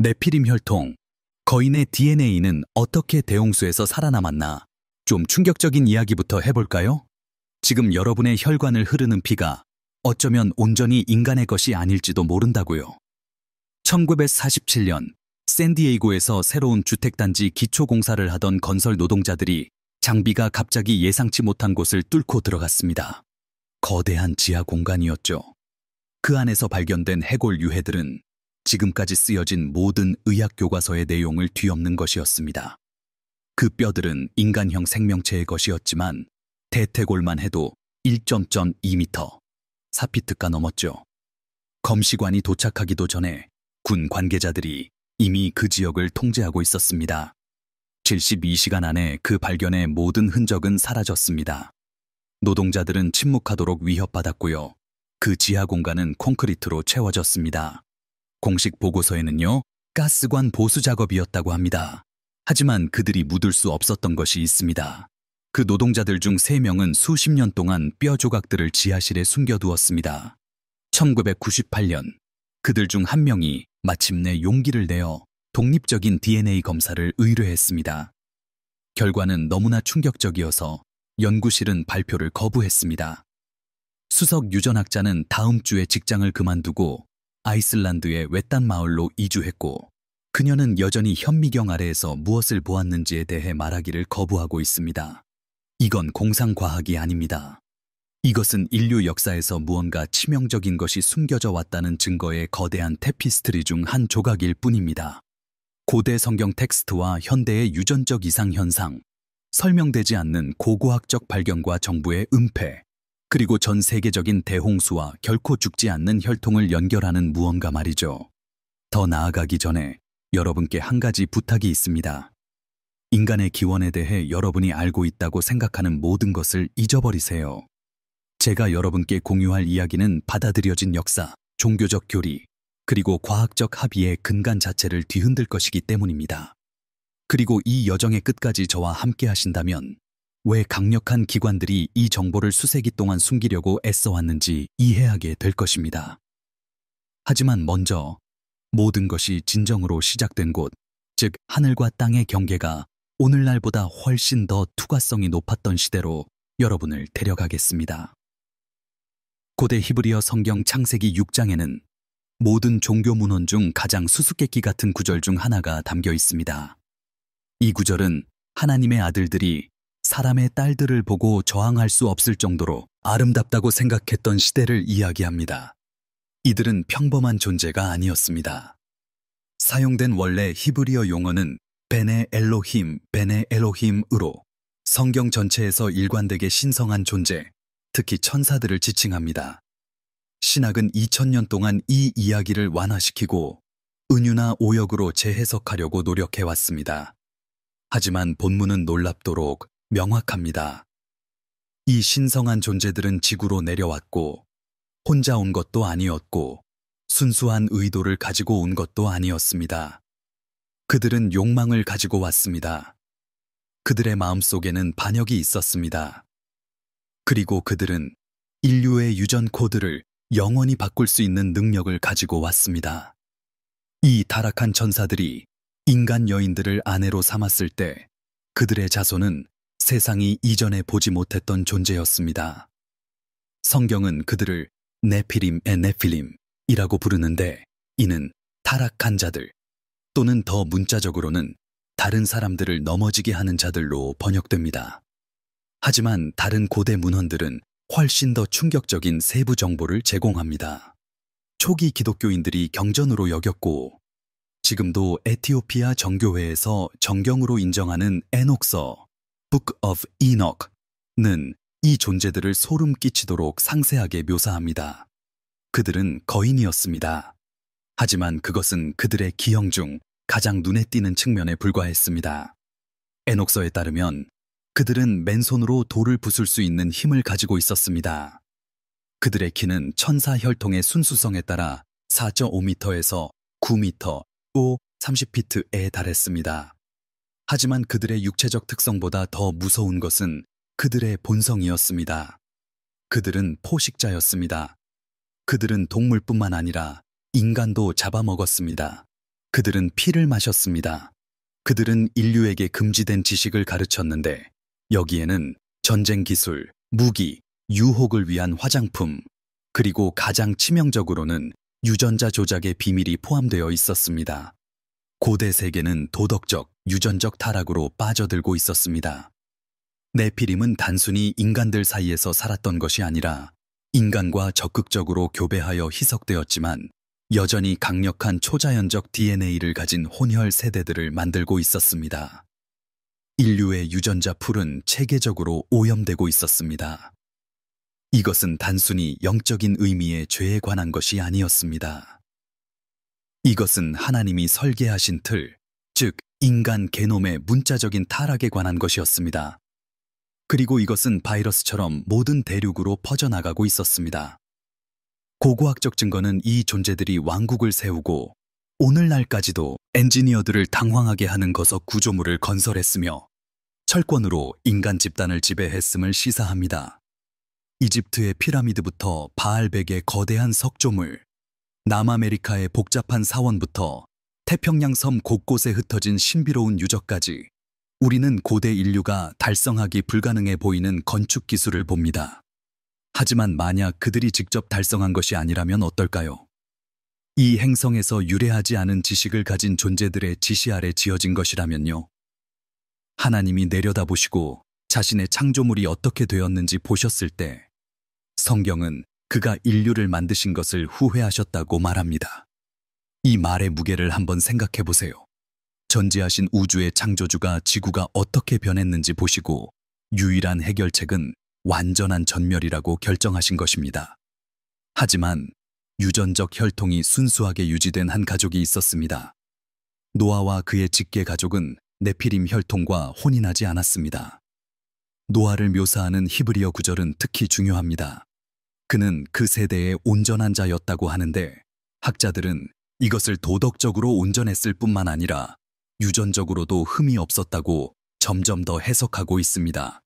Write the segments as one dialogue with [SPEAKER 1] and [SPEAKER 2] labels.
[SPEAKER 1] 네피림 혈통, 거인의 DNA는 어떻게 대홍수에서 살아남았나? 좀 충격적인 이야기부터 해볼까요? 지금 여러분의 혈관을 흐르는 피가 어쩌면 온전히 인간의 것이 아닐지도 모른다고요. 1947년 샌디에이고에서 새로운 주택단지 기초공사를 하던 건설 노동자들이 장비가 갑자기 예상치 못한 곳을 뚫고 들어갔습니다. 거대한 지하 공간이었죠. 그 안에서 발견된 해골 유해들은 지금까지 쓰여진 모든 의학 교과서의 내용을 뒤엎는 것이었습니다. 그 뼈들은 인간형 생명체의 것이었지만 대퇴골만 해도 1.2m, 4피트가 넘었죠. 검시관이 도착하기도 전에 군 관계자들이 이미 그 지역을 통제하고 있었습니다. 72시간 안에 그 발견의 모든 흔적은 사라졌습니다. 노동자들은 침묵하도록 위협받았고요. 그 지하 공간은 콘크리트로 채워졌습니다. 공식 보고서에는요, 가스관 보수 작업이었다고 합니다. 하지만 그들이 묻을 수 없었던 것이 있습니다. 그 노동자들 중 3명은 수십 년 동안 뼈 조각들을 지하실에 숨겨두었습니다. 1998년, 그들 중 1명이 마침내 용기를 내어 독립적인 DNA 검사를 의뢰했습니다. 결과는 너무나 충격적이어서 연구실은 발표를 거부했습니다. 수석 유전학자는 다음 주에 직장을 그만두고 아이슬란드의 외딴 마을로 이주했고, 그녀는 여전히 현미경 아래에서 무엇을 보았는지에 대해 말하기를 거부하고 있습니다. 이건 공상과학이 아닙니다. 이것은 인류 역사에서 무언가 치명적인 것이 숨겨져 왔다는 증거의 거대한 테피스트리 중 한 조각일 뿐입니다. 고대 성경 텍스트와 현대의 유전적 이상 현상, 설명되지 않는 고고학적 발견과 정부의 은폐, 그리고 전 세계적인 대홍수와 결코 죽지 않는 혈통을 연결하는 무언가 말이죠. 더 나아가기 전에 여러분께 한 가지 부탁이 있습니다. 인간의 기원에 대해 여러분이 알고 있다고 생각하는 모든 것을 잊어버리세요. 제가 여러분께 공유할 이야기는 받아들여진 역사, 종교적 교리, 그리고 과학적 합의의 근간 자체를 뒤흔들 것이기 때문입니다. 그리고 이 여정의 끝까지 저와 함께 하신다면 왜 강력한 기관들이 이 정보를 수세기 동안 숨기려고 애써왔는지 이해하게 될 것입니다. 하지만 먼저 모든 것이 진정으로 시작된 곳, 즉 하늘과 땅의 경계가 오늘날보다 훨씬 더 투과성이 높았던 시대로 여러분을 데려가겠습니다. 고대 히브리어 성경 창세기 6장에는 모든 종교 문헌 중 가장 수수께끼 같은 구절 중 하나가 담겨 있습니다. 이 구절은 하나님의 아들들이 사람의 딸들을 보고 저항할 수 없을 정도로 아름답다고 생각했던 시대를 이야기합니다. 이들은 평범한 존재가 아니었습니다. 사용된 원래 히브리어 용어는 베네 엘로힘으로 성경 전체에서 일관되게 신성한 존재, 특히 천사들을 지칭합니다. 신학은 2000년 동안 이 이야기를 완화시키고 은유나 오역으로 재해석하려고 노력해왔습니다. 하지만 본문은 놀랍도록 명확합니다. 이 신성한 존재들은 지구로 내려왔고 혼자 온 것도 아니었고 순수한 의도를 가지고 온 것도 아니었습니다. 그들은 욕망을 가지고 왔습니다. 그들의 마음속에는 반역이 있었습니다. 그리고 그들은 인류의 유전 코드를 영원히 바꿀 수 있는 능력을 가지고 왔습니다. 이 타락한 천사들이 인간 여인들을 아내로 삼았을 때 그들의 자손은 세상이 이전에 보지 못했던 존재였습니다. 성경은 그들을 네피림의 네필림이라고 부르는데, 이는 타락한 자들 또는 더 문자적으로는 다른 사람들을 넘어지게 하는 자들로 번역됩니다. 하지만 다른 고대 문헌들은 훨씬 더 충격적인 세부 정보를 제공합니다. 초기 기독교인들이 경전으로 여겼고 지금도 에티오피아 정교회에서 정경으로 인정하는 에녹서 Book of Enoch는 이 존재들을 소름 끼치도록 상세하게 묘사합니다. 그들은 거인이었습니다. 하지만 그것은 그들의 기형 중 가장 눈에 띄는 측면에 불과했습니다. 에녹서에 따르면 그들은 맨손으로 돌을 부술 수 있는 힘을 가지고 있었습니다. 그들의 키는 천사 혈통의 순수성에 따라 4.5m에서 9m, 30피트에 달했습니다. 하지만 그들의 육체적 특성보다 더 무서운 것은 그들의 본성이었습니다. 그들은 포식자였습니다. 그들은 동물뿐만 아니라 인간도 잡아먹었습니다. 그들은 피를 마셨습니다. 그들은 인류에게 금지된 지식을 가르쳤는데 여기에는 전쟁 기술, 무기, 유혹을 위한 화장품, 그리고 가장 치명적으로는 유전자 조작의 비밀이 포함되어 있었습니다. 고대 세계는 도덕적, 유전적 타락으로 빠져들고 있었습니다. 네피림은 단순히 인간들 사이에서 살았던 것이 아니라 인간과 적극적으로 교배하여 희석되었지만 여전히 강력한 초자연적 DNA를 가진 혼혈 세대들을 만들고 있었습니다. 인류의 유전자 풀은 체계적으로 오염되고 있었습니다. 이것은 단순히 영적인 의미의 죄에 관한 것이 아니었습니다. 이것은 하나님이 설계하신 틀, 즉 인간 게놈의 문자적인 타락에 관한 것이었습니다. 그리고 이것은 바이러스처럼 모든 대륙으로 퍼져나가고 있었습니다. 고고학적 증거는 이 존재들이 왕국을 세우고 오늘날까지도 엔지니어들을 당황하게 하는 거석 구조물을 건설했으며 철권으로 인간 집단을 지배했음을 시사합니다. 이집트의 피라미드부터 바알백의 거대한 석조물, 남아메리카의 복잡한 사원부터 태평양 섬 곳곳에 흩어진 신비로운 유적까지 우리는 고대 인류가 달성하기 불가능해 보이는 건축 기술을 봅니다. 하지만 만약 그들이 직접 달성한 것이 아니라면 어떨까요? 이 행성에서 유래하지 않은 지식을 가진 존재들의 지시 아래 지어진 것이라면요. 하나님이 내려다보시고 자신의 창조물이 어떻게 되었는지 보셨을 때 성경은 그가 인류를 만드신 것을 후회하셨다고 말합니다. 이 말의 무게를 한번 생각해 보세요. 전지하신 우주의 창조주가 지구가 어떻게 변했는지 보시고 유일한 해결책은 완전한 전멸이라고 결정하신 것입니다. 하지만 유전적 혈통이 순수하게 유지된 한 가족이 있었습니다. 노아와 그의 직계 가족은 네피림 혈통과 혼인하지 않았습니다. 노아를 묘사하는 히브리어 구절은 특히 중요합니다. 그는 그 세대의 온전한 자였다고 하는데 학자들은 이것을 도덕적으로 온전했을 뿐만 아니라 유전적으로도 흠이 없었다고 점점 더 해석하고 있습니다.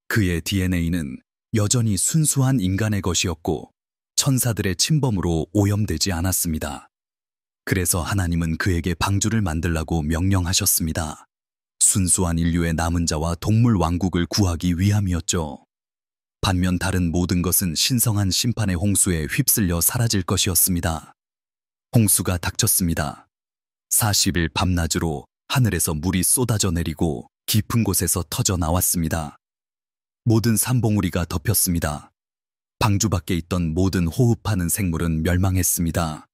[SPEAKER 1] 그의 DNA는 여전히 순수한 인간의 것이었고 천사들의 침범으로 오염되지 않았습니다. 그래서 하나님은 그에게 방주를 만들라고 명령하셨습니다. 순수한 인류의 남은 자와 동물 왕국을 구하기 위함이었죠. 반면 다른 모든 것은 신성한 심판의 홍수에 휩쓸려 사라질 것이었습니다. 홍수가 닥쳤습니다. 40일 밤낮으로 하늘에서 물이 쏟아져 내리고 깊은 곳에서 터져 나왔습니다. 모든 산봉우리가 덮였습니다. 방주 밖에 있던 모든 호흡하는 생물은 멸망했습니다.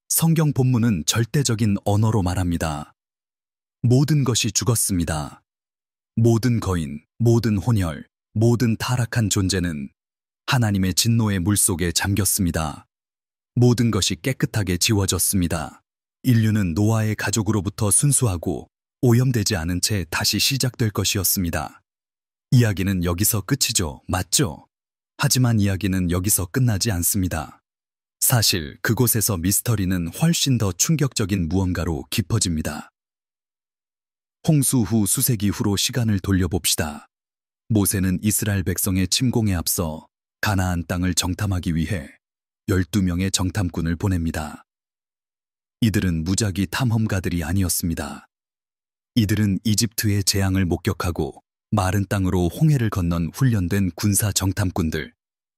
[SPEAKER 1] 성경 본문은 절대적인 언어로 말합니다. 모든 것이 죽었습니다. 모든 거인, 모든 혼혈, 모든 타락한 존재는 하나님의 진노의 물속에 잠겼습니다. 모든 것이 깨끗하게 지워졌습니다. 인류는 노아의 가족으로부터 순수하고 오염되지 않은 채 다시 시작될 것이었습니다. 이야기는 여기서 끝이죠. 맞죠? 하지만 이야기는 여기서 끝나지 않습니다. 사실 그곳에서 미스터리는 훨씬 더 충격적인 무언가로 깊어집니다. 홍수 후 수세기 후로 시간을 돌려봅시다. 모세는 이스라엘 백성의 침공에 앞서 가나안 땅을 정탐하기 위해 12명의 정탐꾼을 보냅니다. 이들은 무작위 탐험가들이 아니었습니다. 이들은 이집트의 재앙을 목격하고 마른 땅으로 홍해를 건넌 훈련된 군사 정탐꾼들,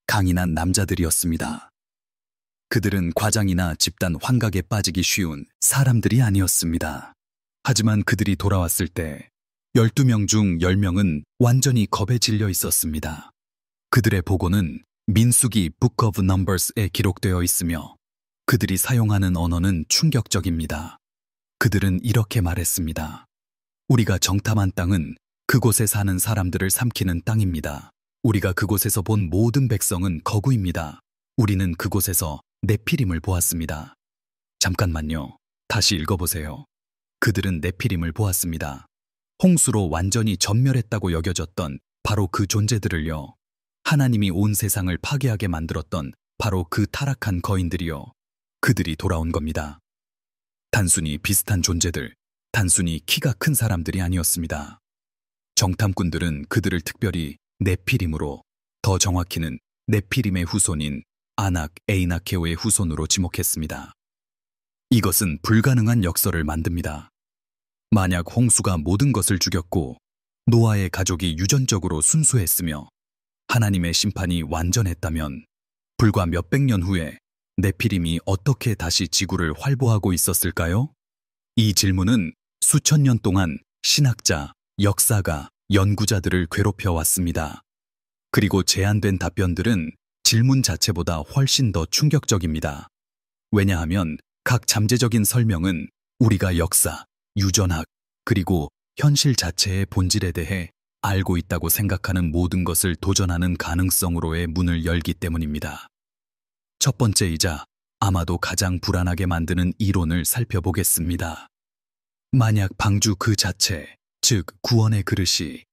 [SPEAKER 1] 강인한 남자들이었습니다. 그들은 과장이나 집단 환각에 빠지기 쉬운 사람들이 아니었습니다. 하지만 그들이 돌아왔을 때 12명 중 10명은 완전히 겁에 질려 있었습니다. 그들의 보고는 민수기 Book of Numbers에 기록되어 있으며 그들이 사용하는 언어는 충격적입니다. 그들은 이렇게 말했습니다. 우리가 정탐한 땅은 그곳에 사는 사람들을 삼키는 땅입니다. 우리가 그곳에서 본 모든 백성은 거구입니다. 우리는 그곳에서 네피림을 보았습니다. 잠깐만요. 다시 읽어보세요. 그들은 네피림을 보았습니다. 홍수로 완전히 전멸했다고 여겨졌던 바로 그 존재들을요. 하나님이 온 세상을 파괴하게 만들었던 바로 그 타락한 거인들이요. 그들이 돌아온 겁니다. 단순히 비슷한 존재들, 단순히 키가 큰 사람들이 아니었습니다. 정탐꾼들은 그들을 특별히 네피림으로, 더 정확히는 네피림의 후손인 아낙 에이나케오의 후손으로 지목했습니다. 이것은 불가능한 역설을 만듭니다. 만약 홍수가 모든 것을 죽였고 노아의 가족이 유전적으로 순수했으며 하나님의 심판이 완전했다면 불과 몇백 년 후에 네피림이 어떻게 다시 지구를 활보하고 있었을까요? 이 질문은 수천 년 동안 신학자, 역사가, 연구자들을 괴롭혀 왔습니다. 그리고 제안된 답변들은 질문 자체보다 훨씬 더 충격적입니다. 왜냐하면 각 잠재적인 설명은 우리가 역사, 유전학, 그리고 현실 자체의 본질에 대해 알고 있다고 생각하는 모든 것을 도전하는 가능성으로의 문을 열기 때문입니다. 첫 번째이자 아마도 가장 불안하게 만드는 이론을 살펴보겠습니다. 만약 방주 그 자체, 즉 구원의 그릇이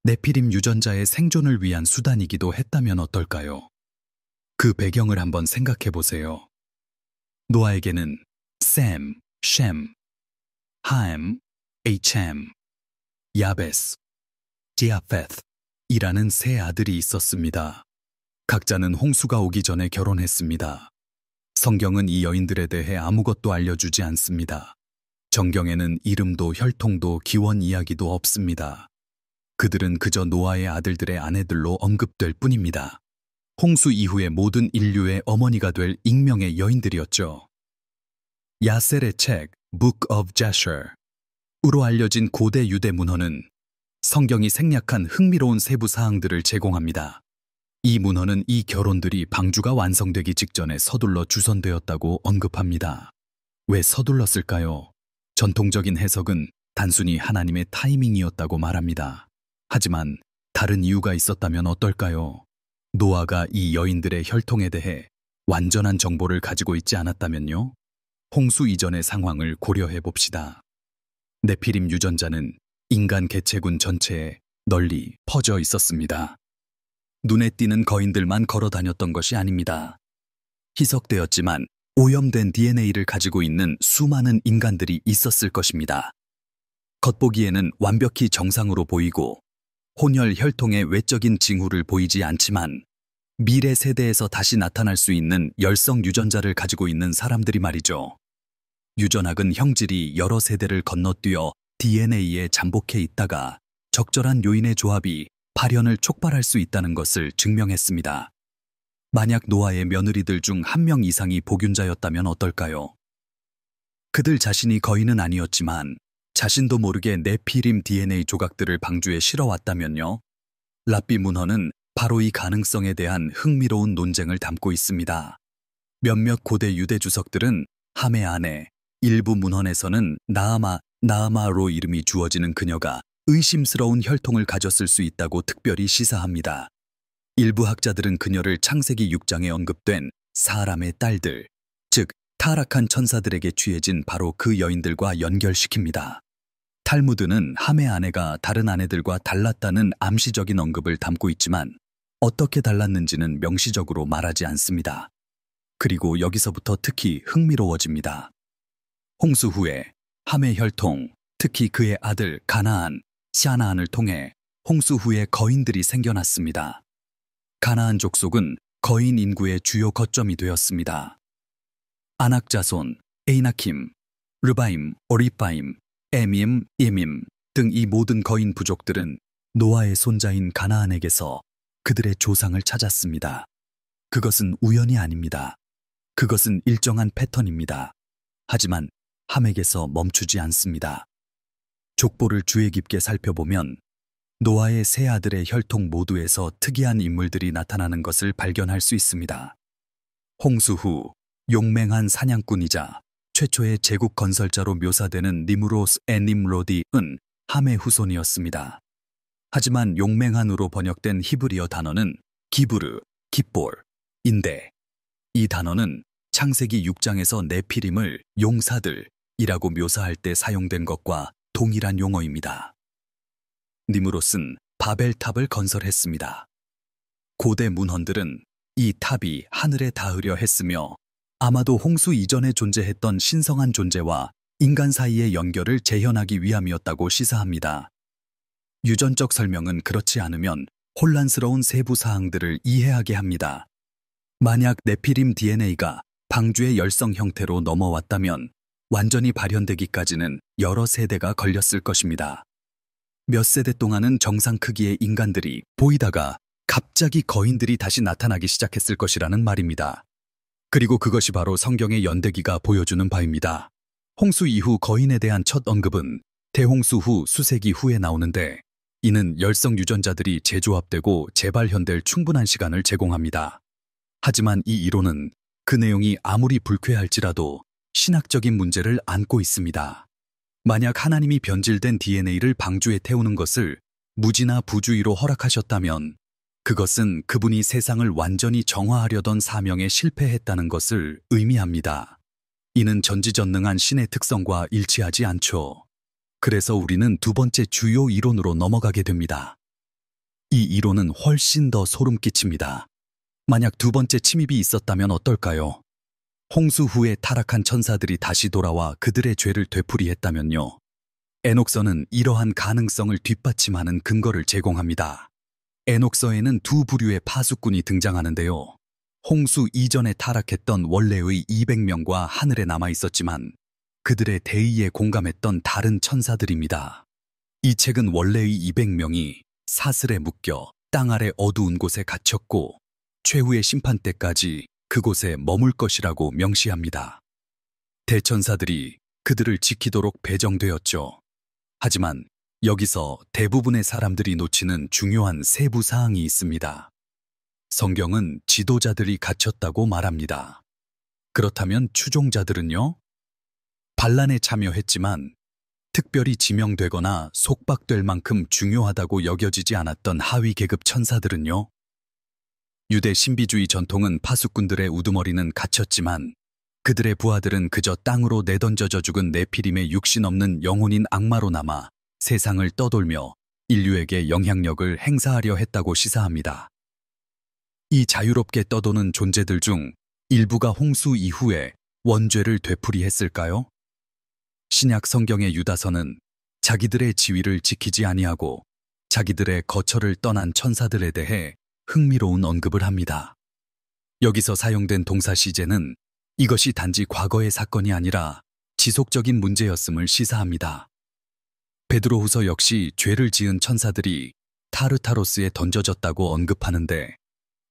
[SPEAKER 1] 네피림 유전자의 생존을 위한 수단이기도 했다면 어떨까요? 그 배경을 한번 생각해 보세요. 노아에게는 셈, 쉔, 하엠, 에이쳔, 야베스, 디아페스이라는 세 아들이 있었습니다. 각자는 홍수가 오기 전에 결혼했습니다. 성경은 이 여인들에 대해 아무것도 알려주지 않습니다. 정경에는 이름도 혈통도 기원 이야기도 없습니다. 그들은 그저 노아의 아들들의 아내들로 언급될 뿐입니다. 홍수 이후의 모든 인류의 어머니가 될 익명의 여인들이었죠. 야셀의 책 Book of Jasher으로 알려진 고대 유대 문헌은 성경이 생략한 흥미로운 세부 사항들을 제공합니다. 이 문헌은 이 결혼들이 방주가 완성되기 직전에 서둘러 주선되었다고 언급합니다. 왜 서둘렀을까요? 전통적인 해석은 단순히 하나님의 타이밍이었다고 말합니다. 하지만 다른 이유가 있었다면 어떨까요? 노아가 이 여인들의 혈통에 대해 완전한 정보를 가지고 있지 않았다면요? 홍수 이전의 상황을 고려해 봅시다. 네피림 유전자는 인간 개체군 전체에 널리 퍼져 있었습니다. 눈에 띄는 거인들만 걸어 다녔던 것이 아닙니다. 희석되었지만 오염된 DNA를 가지고 있는 수많은 인간들이 있었을 것입니다. 겉보기에는 완벽히 정상으로 보이고 혼혈 혈통의 외적인 징후를 보이지 않지만 미래 세대에서 다시 나타날 수 있는 열성 유전자를 가지고 있는 사람들이 말이죠. 유전학은 형질이 여러 세대를 건너뛰어 DNA에 잠복해 있다가 적절한 요인의 조합이 발현을 촉발할 수 있다는 것을 증명했습니다. 만약 노아의 며느리들 중 한 명 이상이 복균자였다면 어떨까요? 그들 자신이 거인은 아니었지만 자신도 모르게 네피림 DNA 조각들을 방주에 실어왔다면요? 랍비 문헌은 바로 이 가능성에 대한 흥미로운 논쟁을 담고 있습니다. 몇몇 고대 유대 주석들은 함의 아내, 일부 문헌에서는 나아마로 이름이 주어지는 그녀가 의심스러운 혈통을 가졌을 수 있다고 특별히 시사합니다. 일부 학자들은 그녀를 창세기 6장에 언급된 사람의 딸들, 즉 타락한 천사들에게 취해진 바로 그 여인들과 연결시킵니다. 탈무드는 함의 아내가 다른 아내들과 달랐다는 암시적인 언급을 담고 있지만 어떻게 달랐는지는 명시적으로 말하지 않습니다. 그리고 여기서부터 특히 흥미로워집니다. 홍수 후에 함의 혈통, 특히 그의 아들 가나안, 샤나안을 통해 홍수 후에 거인들이 생겨났습니다. 가나안 족속은 거인 인구의 주요 거점이 되었습니다. 아낙 자손, 에이나킴, 르바임, 오리파임, 에밈, 예밈 등 이 모든 거인 부족들은 노아의 손자인 가나안에게서 그들의 조상을 찾았습니다. 그것은 우연이 아닙니다. 그것은 일정한 패턴입니다. 하지만 함에게서 멈추지 않습니다. 족보를 주의 깊게 살펴보면 노아의 세 아들의 혈통 모두에서 특이한 인물들이 나타나는 것을 발견할 수 있습니다. 홍수 후 용맹한 사냥꾼이자 최초의 제국 건설자로 묘사되는 니므로스 애님로디은 함의 후손이었습니다. 하지만 용맹한으로 번역된 히브리어 단어는 기브르, 깃볼인데 이 단어는 창세기 6장에서 네피림을 용사들이라고 묘사할 때 사용된 것과 동일한 용어입니다. 니므롯은 바벨탑을 건설했습니다. 고대 문헌들은 이 탑이 하늘에 닿으려 했으며 아마도 홍수 이전에 존재했던 신성한 존재와 인간 사이의 연결을 재현하기 위함이었다고 시사합니다. 유전적 설명은 그렇지 않으면 혼란스러운 세부 사항들을 이해하게 합니다. 만약 네피림 DNA가 방주의 열성 형태로 넘어왔다면 완전히 발현되기까지는 여러 세대가 걸렸을 것입니다. 몇 세대 동안은 정상 크기의 인간들이 보이다가 갑자기 거인들이 다시 나타나기 시작했을 것이라는 말입니다. 그리고 그것이 바로 성경의 연대기가 보여주는 바입니다. 홍수 이후 거인에 대한 첫 언급은 대홍수 후 수세기 후에 나오는데, 이는 열성 유전자들이 재조합되고 재발현될 충분한 시간을 제공합니다. 하지만 이 이론은 그 내용이 아무리 불쾌할지라도 신학적인 문제를 안고 있습니다. 만약 하나님이 변질된 DNA를 방주에 태우는 것을 무지나 부주의로 허락하셨다면 그것은 그분이 세상을 완전히 정화하려던 사명에 실패했다는 것을 의미합니다. 이는 전지전능한 신의 특성과 일치하지 않죠. 그래서 우리는 두 번째 주요 이론으로 넘어가게 됩니다. 이 이론은 훨씬 더 소름 끼칩니다. 만약 두 번째 침입이 있었다면 어떨까요? 홍수 후에 타락한 천사들이 다시 돌아와 그들의 죄를 되풀이했다면요. 에녹서는 이러한 가능성을 뒷받침하는 근거를 제공합니다. 에녹서에는 두 부류의 파수꾼이 등장하는데요. 홍수 이전에 타락했던 원래의 200명과 하늘에 남아 있었지만 그들의 대의에 공감했던 다른 천사들입니다. 이 책은 원래의 200명이 사슬에 묶여 땅 아래 어두운 곳에 갇혔고 최후의 심판 때까지 그곳에 머물 것이라고 명시합니다. 대천사들이 그들을 지키도록 배정되었죠. 하지만 여기서 대부분의 사람들이 놓치는 중요한 세부 사항이 있습니다. 성경은 지도자들이 갇혔다고 말합니다. 그렇다면 추종자들은요? 반란에 참여했지만 특별히 지명되거나 속박될 만큼 중요하다고 여겨지지 않았던 하위 계급 천사들은요? 유대 신비주의 전통은 파수꾼들의 우두머리는 갇혔지만 그들의 부하들은 그저 땅으로 내던져져 죽은 네피림의 육신 없는 영혼인 악마로 남아 세상을 떠돌며 인류에게 영향력을 행사하려 했다고 시사합니다. 이 자유롭게 떠도는 존재들 중 일부가 홍수 이후에 원죄를 되풀이했을까요? 신약 성경의 유다서는 자기들의 지위를 지키지 아니하고 자기들의 거처를 떠난 천사들에 대해 흥미로운 언급을 합니다. 여기서 사용된 동사 시제는 이것이 단지 과거의 사건이 아니라 지속적인 문제였음을 시사합니다. 베드로후서 역시 죄를 지은 천사들이 타르타로스에 던져졌다고 언급하는데,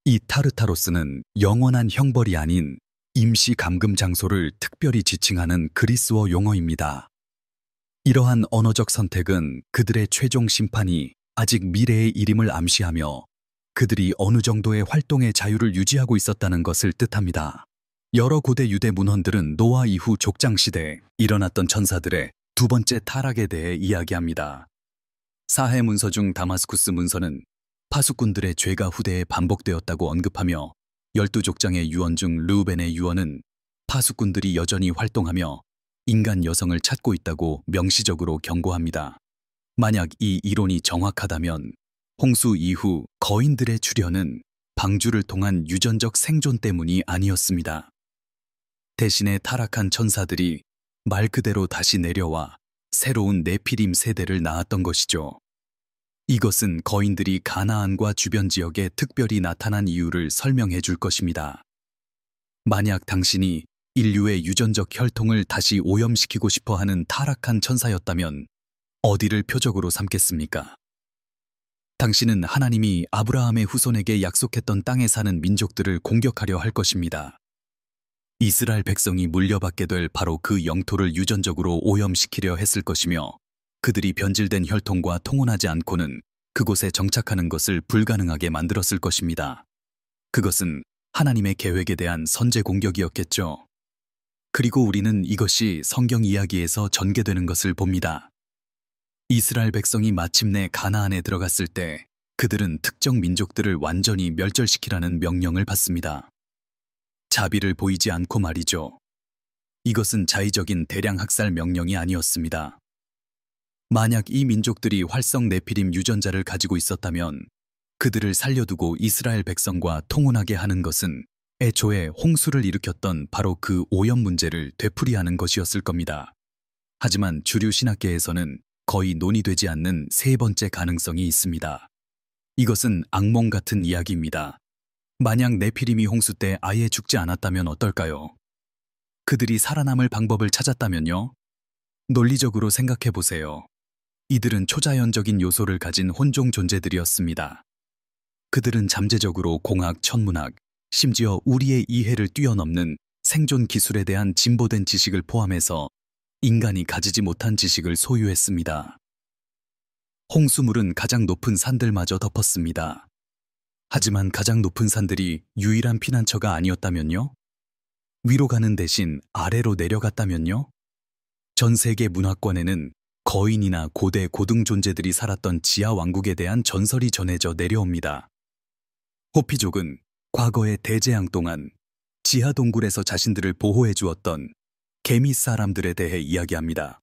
[SPEAKER 1] 이 타르타로스는 영원한 형벌이 아닌 임시 감금 장소를 특별히 지칭하는 그리스어 용어입니다. 이러한 언어적 선택은 그들의 최종 심판이 아직 미래의 일임을 암시하며 그들이 어느 정도의 활동의 자유를 유지하고 있었다는 것을 뜻합니다. 여러 고대 유대 문헌들은 노아 이후 족장 시대에 일어났던 천사들의 두 번째 타락에 대해 이야기합니다. 사해 문서 중 다마스쿠스 문서는 파수꾼들의 죄가 후대에 반복되었다고 언급하며 12족장의 유언 중 르우벤의 유언은 파수꾼들이 여전히 활동하며 인간 여성을 찾고 있다고 명시적으로 경고합니다. 만약 이 이론이 정확하다면 홍수 이후 거인들의 출현은 방주를 통한 유전적 생존 때문이 아니었습니다. 대신에 타락한 천사들이 말 그대로 다시 내려와 새로운 네피림 세대를 낳았던 것이죠. 이것은 거인들이 가나안과 주변 지역에 특별히 나타난 이유를 설명해 줄 것입니다. 만약 당신이 인류의 유전적 혈통을 다시 오염시키고 싶어 하는 타락한 천사였다면 어디를 표적으로 삼겠습니까? 당신은 하나님이 아브라함의 후손에게 약속했던 땅에 사는 민족들을 공격하려 할 것입니다. 이스라엘 백성이 물려받게 될 바로 그 영토를 유전적으로 오염시키려 했을 것이며 그들이 변질된 혈통과 통혼하지 않고는 그곳에 정착하는 것을 불가능하게 만들었을 것입니다. 그것은 하나님의 계획에 대한 선제 공격이었겠죠. 그리고 우리는 이것이 성경 이야기에서 전개되는 것을 봅니다. 이스라엘 백성이 마침내 가나안에 들어갔을 때 그들은 특정 민족들을 완전히 멸절시키라는 명령을 받습니다. 자비를 보이지 않고 말이죠. 이것은 자의적인 대량 학살 명령이 아니었습니다. 만약 이 민족들이 활성 네피림 유전자를 가지고 있었다면 그들을 살려두고 이스라엘 백성과 통혼하게 하는 것은 애초에 홍수를 일으켰던 바로 그 오염 문제를 되풀이하는 것이었을 겁니다. 하지만 주류 신학계에서는 거의 논의되지 않는 세 번째 가능성이 있습니다. 이것은 악몽 같은 이야기입니다. 만약 네피림이 홍수 때 아예 죽지 않았다면 어떨까요? 그들이 살아남을 방법을 찾았다면요? 논리적으로 생각해 보세요. 이들은 초자연적인 요소를 가진 혼종 존재들이었습니다. 그들은 잠재적으로 공학, 천문학, 심지어 우리의 이해를 뛰어넘는 생존 기술에 대한 진보된 지식을 포함해서 인간이 가지지 못한 지식을 소유했습니다. 홍수물은 가장 높은 산들마저 덮었습니다. 하지만 가장 높은 산들이 유일한 피난처가 아니었다면요? 위로 가는 대신 아래로 내려갔다면요? 전 세계 문화권에는 거인이나 고대 고등 존재들이 살았던 지하 왕국에 대한 전설이 전해져 내려옵니다. 호피족은 과거의 대재앙 동안 지하 동굴에서 자신들을 보호해 주었던 개미 사람들에 대해 이야기합니다.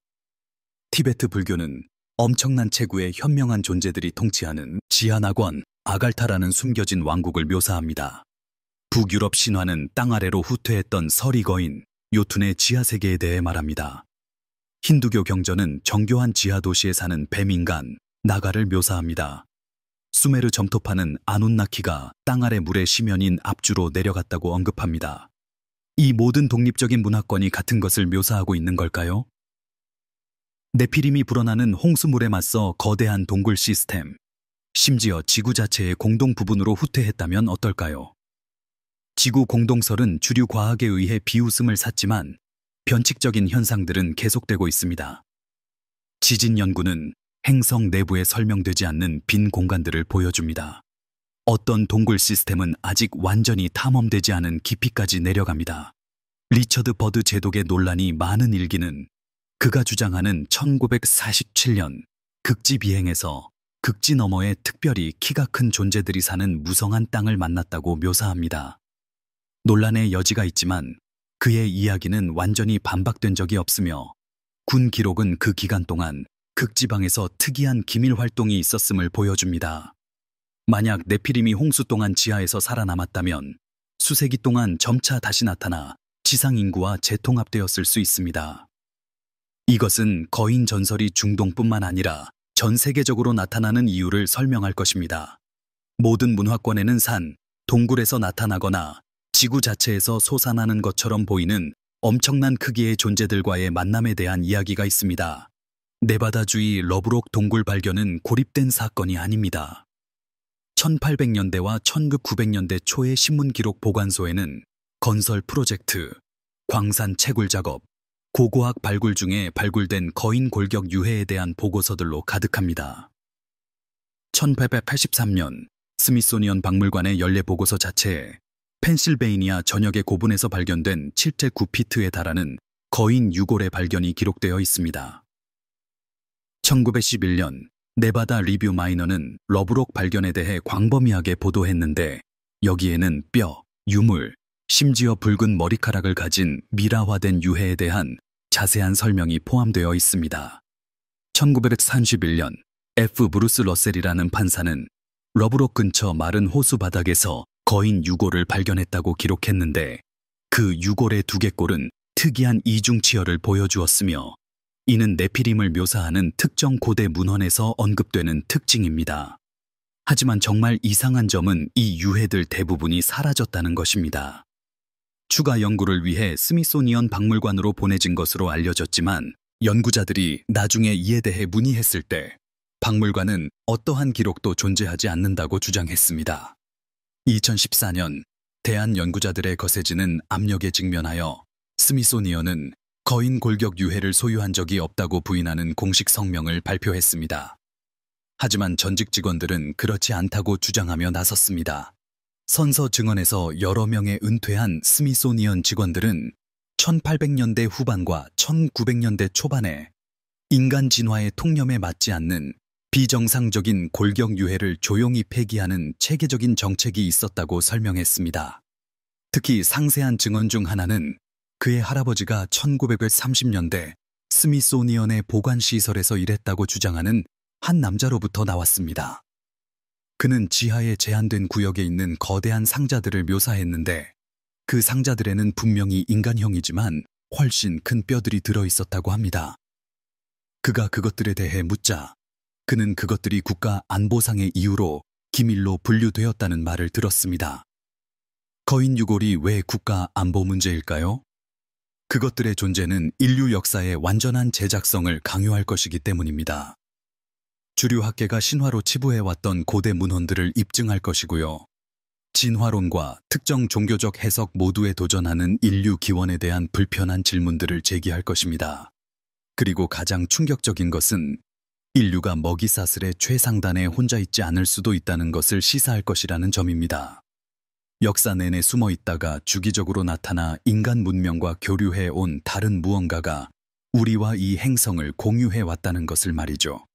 [SPEAKER 1] 티베트 불교는 엄청난 체구의 현명한 존재들이 통치하는 지하 낙원 아갈타라는 숨겨진 왕국을 묘사합니다. 북유럽 신화는 땅 아래로 후퇴했던 서리 거인 요툰의 지하 세계에 대해 말합니다. 힌두교 경전은 정교한 지하 도시에 사는 뱀인간 나가를 묘사합니다. 수메르 점토파는 아눈나키가 땅 아래 물의 시면인 압주로 내려갔다고 언급합니다. 이 모든 독립적인 문화권이 같은 것을 묘사하고 있는 걸까요? 네피림이 불어나는 홍수물에 맞서 거대한 동굴 시스템, 심지어 지구 자체의 공동 부분으로 후퇴했다면 어떨까요? 지구 공동설은 주류 과학에 의해 비웃음을 샀지만 변칙적인 현상들은 계속되고 있습니다. 지진 연구는 행성 내부에 설명되지 않는 빈 공간들을 보여줍니다. 어떤 동굴 시스템은 아직 완전히 탐험되지 않은 깊이까지 내려갑니다. 리처드 버드 제독의 논란이 많은 일기는 그가 주장하는 1947년 극지 비행에서 극지 너머에 특별히 키가 큰 존재들이 사는 무성한 땅을 만났다고 묘사합니다. 논란의 여지가 있지만 그의 이야기는 완전히 반박된 적이 없으며 군 기록은 그 기간 동안 극지방에서 특이한 기밀 활동이 있었음을 보여줍니다. 만약 네피림이 홍수 동안 지하에서 살아남았다면 수세기 동안 점차 다시 나타나 지상 인구와 재통합되었을 수 있습니다. 이것은 거인 전설이 중동뿐만 아니라 전 세계적으로 나타나는 이유를 설명할 것입니다. 모든 문화권에는 산, 동굴에서 나타나거나 지구 자체에서 솟아나는 것처럼 보이는 엄청난 크기의 존재들과의 만남에 대한 이야기가 있습니다. 네바다주의 러브록 동굴 발견은 고립된 사건이 아닙니다. 1800년대와 1900년대 초의 신문 기록 보관소에는 건설 프로젝트, 광산 채굴 작업, 고고학 발굴 중에 발굴된 거인 골격 유해에 대한 보고서들로 가득합니다. 1883년 스미소니언 박물관의 연례 보고서 자체에 펜실베이니아 전역의 고분에서 발견된 7.9피트에 달하는 거인 유골의 발견이 기록되어 있습니다. 1911년 네바다 리뷰 마이너는 러브록 발견에 대해 광범위하게 보도했는데 여기에는 뼈, 유물, 심지어 붉은 머리카락을 가진 미라화된 유해에 대한 자세한 설명이 포함되어 있습니다. 1931년 F. 브루스 러셀이라는 판사는 러브록 근처 마른 호수 바닥에서 거인 유골을 발견했다고 기록했는데 그 유골의 두개골은 특이한 이중치열을 보여주었으며 이는 네피림을 묘사하는 특정 고대 문헌에서 언급되는 특징입니다. 하지만 정말 이상한 점은 이 유해들 대부분이 사라졌다는 것입니다. 추가 연구를 위해 스미소니언 박물관으로 보내진 것으로 알려졌지만 연구자들이 나중에 이에 대해 문의했을 때 박물관은 어떠한 기록도 존재하지 않는다고 주장했습니다. 2014년 대한 연구자들의 거세지는 압력에 직면하여 스미소니언은 거인 골격 유해를 소유한 적이 없다고 부인하는 공식 성명을 발표했습니다. 하지만 전직 직원들은 그렇지 않다고 주장하며 나섰습니다. 선서 증언에서 여러 명의 은퇴한 스미소니언 직원들은 1800년대 후반과 1900년대 초반에 인간 진화의 통념에 맞지 않는 비정상적인 골격 유해를 조용히 폐기하는 체계적인 정책이 있었다고 설명했습니다. 특히 상세한 증언 중 하나는 그의 할아버지가 1930년대 스미소니언의 보관시설에서 일했다고 주장하는 한 남자로부터 나왔습니다. 그는 지하에 제한된 구역에 있는 거대한 상자들을 묘사했는데 그 상자들에는 분명히 인간형이지만 훨씬 큰 뼈들이 들어있었다고 합니다. 그가 그것들에 대해 묻자 그는 그것들이 국가 안보상의 이유로 기밀로 분류되었다는 말을 들었습니다. 거인 유골이 왜 국가 안보 문제일까요? 그것들의 존재는 인류 역사의 완전한 제작성을 강요할 것이기 때문입니다. 주류 학계가 신화로 치부해왔던 고대 문헌들을 입증할 것이고요. 진화론과 특정 종교적 해석 모두에 도전하는 인류 기원에 대한 불편한 질문들을 제기할 것입니다. 그리고 가장 충격적인 것은 인류가 먹이사슬의 최상단에 혼자 있지 않을 수도 있다는 것을 시사할 것이라는 점입니다. 역사 내내 숨어 있다가 주기적으로 나타나 인간 문명과 교류해 온 다른 무언가가 우리와 이 행성을 공유해 왔다는 것을 말이죠.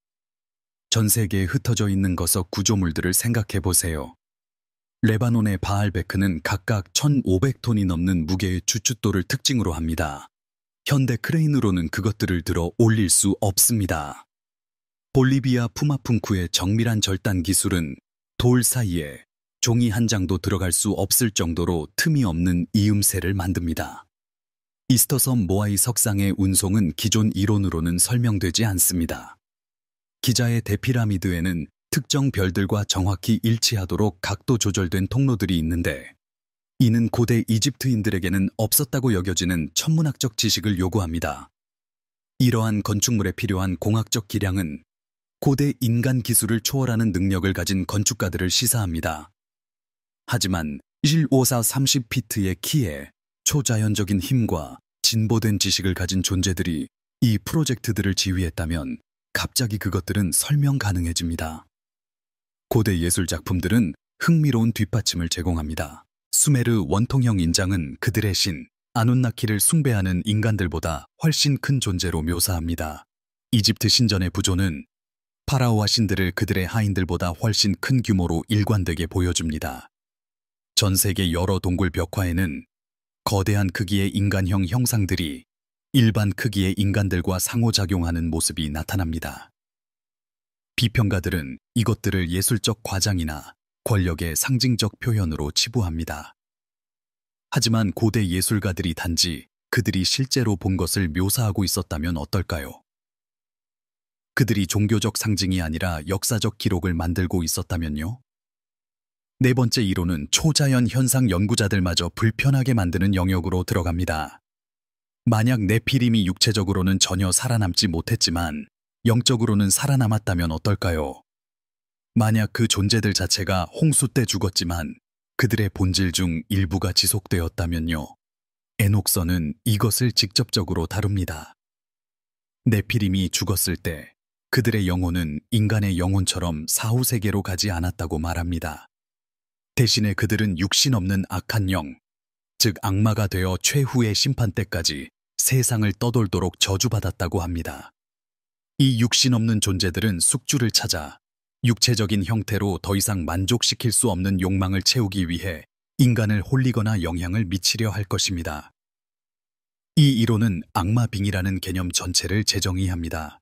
[SPEAKER 1] 전 세계에 흩어져 있는 거석 구조물들을 생각해 보세요. 레바논의 바알베크는 각각 1,500톤이 넘는 무게의 주춧돌을 특징으로 합니다. 현대 크레인으로는 그것들을 들어 올릴 수 없습니다. 볼리비아 푸마풍쿠의 정밀한 절단 기술은 돌 사이에 종이 한 장도 들어갈 수 없을 정도로 틈이 없는 이음새를 만듭니다. 이스터섬 모아이 석상의 운송은 기존 이론으로는 설명되지 않습니다. 기자의 대피라미드에는 특정 별들과 정확히 일치하도록 각도 조절된 통로들이 있는데 이는 고대 이집트인들에게는 없었다고 여겨지는 천문학적 지식을 요구합니다. 이러한 건축물에 필요한 공학적 기량은 고대 인간 기술을 초월하는 능력을 가진 건축가들을 시사합니다. 하지만 154 30피트의 키에 초자연적인 힘과 진보된 지식을 가진 존재들이 이 프로젝트들을 지휘했다면 갑자기 그것들은 설명 가능해집니다. 고대 예술 작품들은 흥미로운 뒷받침을 제공합니다. 수메르 원통형 인장은 그들의 신, 아눈나키를 숭배하는 인간들보다 훨씬 큰 존재로 묘사합니다. 이집트 신전의 부조는 파라오와 신들을 그들의 하인들보다 훨씬 큰 규모로 일관되게 보여줍니다. 전 세계 여러 동굴 벽화에는 거대한 크기의 인간형 형상들이 일반 크기의 인간들과 상호작용하는 모습이 나타납니다. 비평가들은 이것들을 예술적 과장이나 권력의 상징적 표현으로 치부합니다. 하지만 고대 예술가들이 단지 그들이 실제로 본 것을 묘사하고 있었다면 어떨까요? 그들이 종교적 상징이 아니라 역사적 기록을 만들고 있었다면요? 네 번째 이론은 초자연 현상 연구자들마저 불편하게 만드는 영역으로 들어갑니다. 만약 네피림이 육체적으로는 전혀 살아남지 못했지만 영적으로는 살아남았다면 어떨까요? 만약 그 존재들 자체가 홍수 때 죽었지만 그들의 본질 중 일부가 지속되었다면요. 에녹서는 이것을 직접적으로 다룹니다. 네피림이 죽었을 때 그들의 영혼은 인간의 영혼처럼 사후세계로 가지 않았다고 말합니다. 대신에 그들은 육신 없는 악한 영, 즉 악마가 되어 최후의 심판 때까지 세상을 떠돌도록 저주받았다고 합니다. 이 육신 없는 존재들은 숙주를 찾아 육체적인 형태로 더 이상 만족시킬 수 없는 욕망을 채우기 위해 인간을 홀리거나 영향을 미치려 할 것입니다. 이 이론은 악마 빙이라는 개념 전체를 재정의합니다.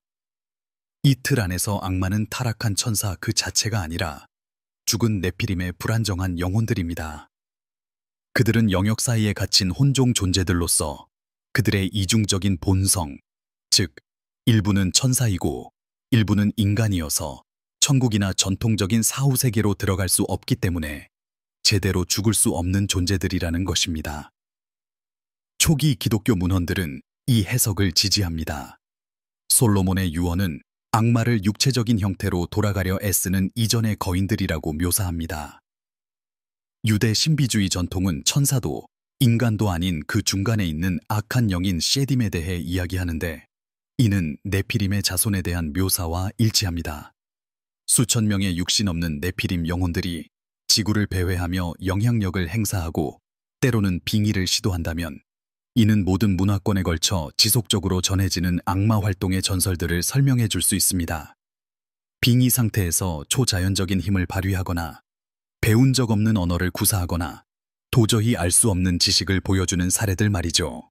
[SPEAKER 1] 이 틀 안에서 악마는 타락한 천사 그 자체가 아니라 죽은 네피림의 불안정한 영혼들입니다. 그들은 영역 사이에 갇힌 혼종 존재들로서 그들의 이중적인 본성, 즉 일부는 천사이고 일부는 인간이어서 천국이나 전통적인 사후세계로 들어갈 수 없기 때문에 제대로 죽을 수 없는 존재들이라는 것입니다. 초기 기독교 문헌들은 이 해석을 지지합니다. 솔로몬의 유언은 악마를 육체적인 형태로 돌아가려 애쓰는 이전의 거인들이라고 묘사합니다. 유대 신비주의 전통은 천사도 인간도 아닌 그 중간에 있는 악한 영인 셰딤에 대해 이야기하는데 이는 네피림의 자손에 대한 묘사와 일치합니다. 수천 명의 육신 없는 네피림 영혼들이 지구를 배회하며 영향력을 행사하고 때로는 빙의를 시도한다면 이는 모든 문화권에 걸쳐 지속적으로 전해지는 악마 활동의 전설들을 설명해 줄 수 있습니다. 빙의 상태에서 초자연적인 힘을 발휘하거나 배운 적 없는 언어를 구사하거나 도저히 알 수 없는 지식을 보여주는 사례들 말이죠.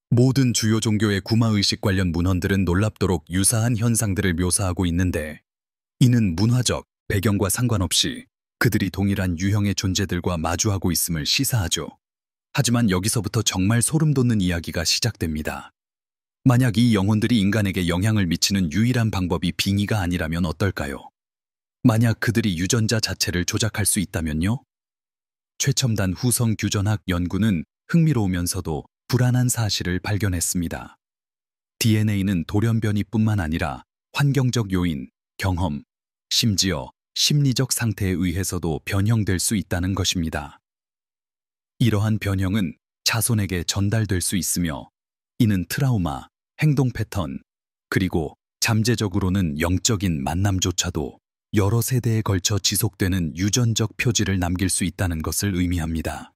[SPEAKER 1] 모든 주요 종교의 구마의식 관련 문헌들은 놀랍도록 유사한 현상들을 묘사하고 있는데 이는 문화적 배경과 상관없이 그들이 동일한 유형의 존재들과 마주하고 있음을 시사하죠. 하지만 여기서부터 정말 소름 돋는 이야기가 시작됩니다. 만약 이 영혼들이 인간에게 영향을 미치는 유일한 방법이 빙의가 아니라면 어떨까요? 만약 그들이 유전자 자체를 조작할 수 있다면요? 최첨단 후성 규전학 연구는 흥미로우면서도 불안한 사실을 발견했습니다. DNA는 돌연변이뿐만 아니라 환경적 요인, 경험, 심지어 심리적 상태에 의해서도 변형될 수 있다는 것입니다. 이러한 변형은 자손에게 전달될 수 있으며 이는 트라우마, 행동 패턴, 그리고 잠재적으로는 영적인 만남조차도 여러 세대에 걸쳐 지속되는 유전적 표지를 남길 수 있다는 것을 의미합니다.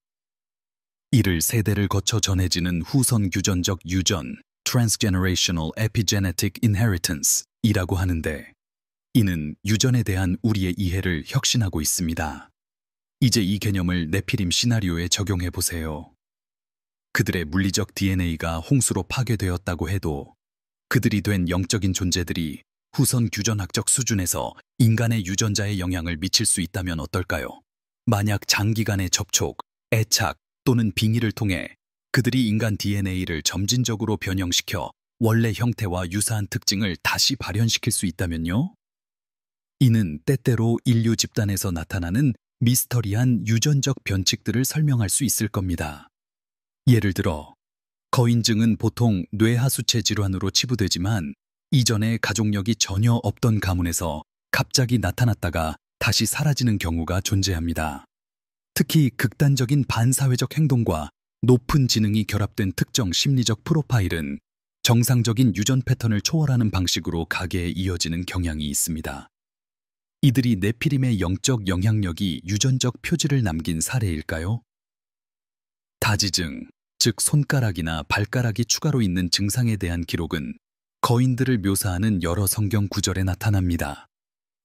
[SPEAKER 1] 이를 세대를 거쳐 전해지는 후선 유전적 유전, Transgenerational Epigenetic Inheritance 이라고 하는데 이는 유전에 대한 우리의 이해를 혁신하고 있습니다. 이제 이 개념을 네피림 시나리오에 적용해 보세요. 그들의 물리적 DNA가 홍수로 파괴되었다고 해도 그들이 된 영적인 존재들이 후선 유전학적 수준에서 인간의 유전자에 영향을 미칠 수 있다면 어떨까요? 만약 장기간의 접촉, 애착 또는 빙의를 통해 그들이 인간 DNA를 점진적으로 변형시켜 원래 형태와 유사한 특징을 다시 발현시킬 수 있다면요? 이는 때때로 인류 집단에서 나타나는 미스터리한 유전적 변칙들을 설명할 수 있을 겁니다. 예를 들어, 거인증은 보통 뇌하수체 질환으로 치부되지만 이전에 가족력이 전혀 없던 가문에서 갑자기 나타났다가 다시 사라지는 경우가 존재합니다. 특히 극단적인 반사회적 행동과 높은 지능이 결합된 특정 심리적 프로파일은 정상적인 유전 패턴을 초월하는 방식으로 가계에 이어지는 경향이 있습니다. 이들이 네피림의 영적 영향력이 유전적 표지를 남긴 사례일까요? 다지증, 즉 손가락이나 발가락이 추가로 있는 증상에 대한 기록은 거인들을 묘사하는 여러 성경 구절에 나타납니다.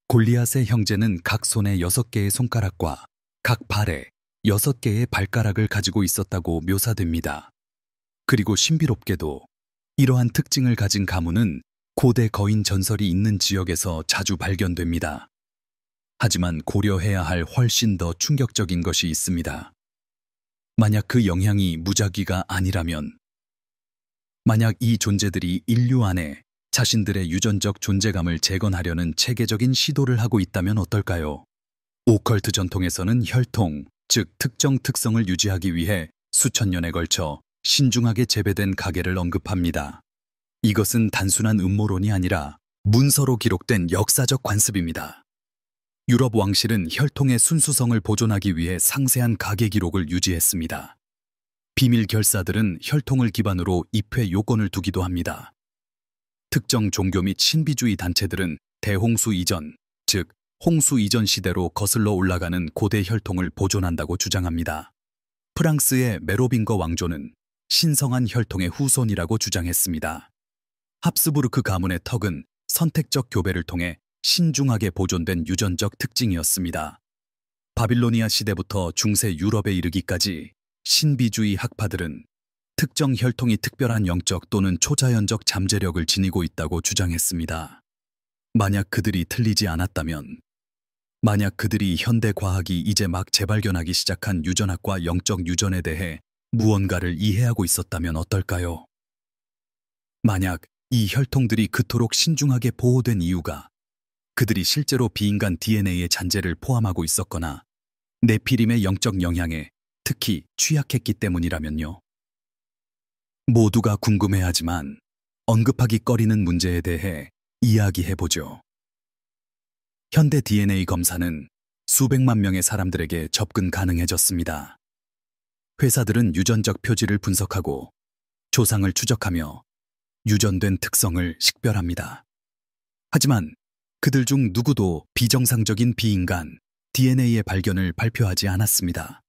[SPEAKER 1] 골리앗의 형제는 각 손에 6개의 손가락과 각 발에 6개의 발가락을 가지고 있었다고 묘사됩니다. 그리고 신비롭게도 이러한 특징을 가진 가문은 고대 거인 전설이 있는 지역에서 자주 발견됩니다. 하지만 고려해야 할 훨씬 더 충격적인 것이 있습니다. 만약 그 영향이 무작위가 아니라면, 만약 이 존재들이 인류 안에 자신들의 유전적 존재감을 재건하려는 체계적인 시도를 하고 있다면 어떨까요? 오컬트 전통에서는 혈통, 즉 특정 특성을 유지하기 위해 수천 년에 걸쳐 신중하게 재배된 가계를 언급합니다. 이것은 단순한 음모론이 아니라 문서로 기록된 역사적 관습입니다. 유럽 왕실은 혈통의 순수성을 보존하기 위해 상세한 가계 기록을 유지했습니다. 비밀 결사들은 혈통을 기반으로 입회 요건을 두기도 합니다. 특정 종교 및 신비주의 단체들은 대홍수 이전, 즉 홍수 이전 시대로 거슬러 올라가는 고대 혈통을 보존한다고 주장합니다. 프랑스의 메로빙거 왕조는 신성한 혈통의 후손이라고 주장했습니다. 합스부르크 가문의 턱은 선택적 교배를 통해 신중하게 보존된 유전적 특징이었습니다. 바빌로니아 시대부터 중세 유럽에 이르기까지 신비주의 학파들은 특정 혈통이 특별한 영적 또는 초자연적 잠재력을 지니고 있다고 주장했습니다. 만약 그들이 틀리지 않았다면, 만약 그들이 현대 과학이 이제 막 재발견하기 시작한 유전학과 영적 유전에 대해 무언가를 이해하고 있었다면 어떨까요? 만약 이 혈통들이 그토록 신중하게 보호된 이유가 그들이 실제로 비인간 DNA의 잔재를 포함하고 있었거나 네피림의 영적 영향에 특히 취약했기 때문이라면요. 모두가 궁금해하지만 언급하기 꺼리는 문제에 대해 이야기해보죠. 현대 DNA 검사는 수백만 명의 사람들에게 접근 가능해졌습니다. 회사들은 유전적 표지를 분석하고 조상을 추적하며 유전된 특성을 식별합니다. 하지만 그들 중 누구도 비정상적인 비인간 DNA의 발견을 발표하지 않았습니다.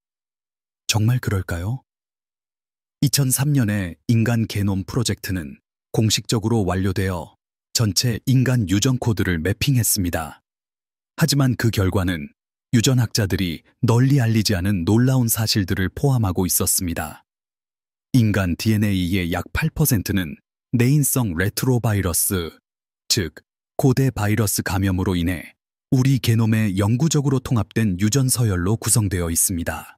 [SPEAKER 1] 정말 그럴까요? 2003년에 인간 게놈 프로젝트는 공식적으로 완료되어 전체 인간 유전 코드를 매핑했습니다. 하지만 그 결과는 유전학자들이 널리 알리지 않은 놀라운 사실들을 포함하고 있었습니다. 인간 DNA의 약 8%는 내인성 레트로바이러스, 즉 고대 바이러스 감염으로 인해 우리 게놈에 영구적으로 통합된 유전 서열로 구성되어 있습니다.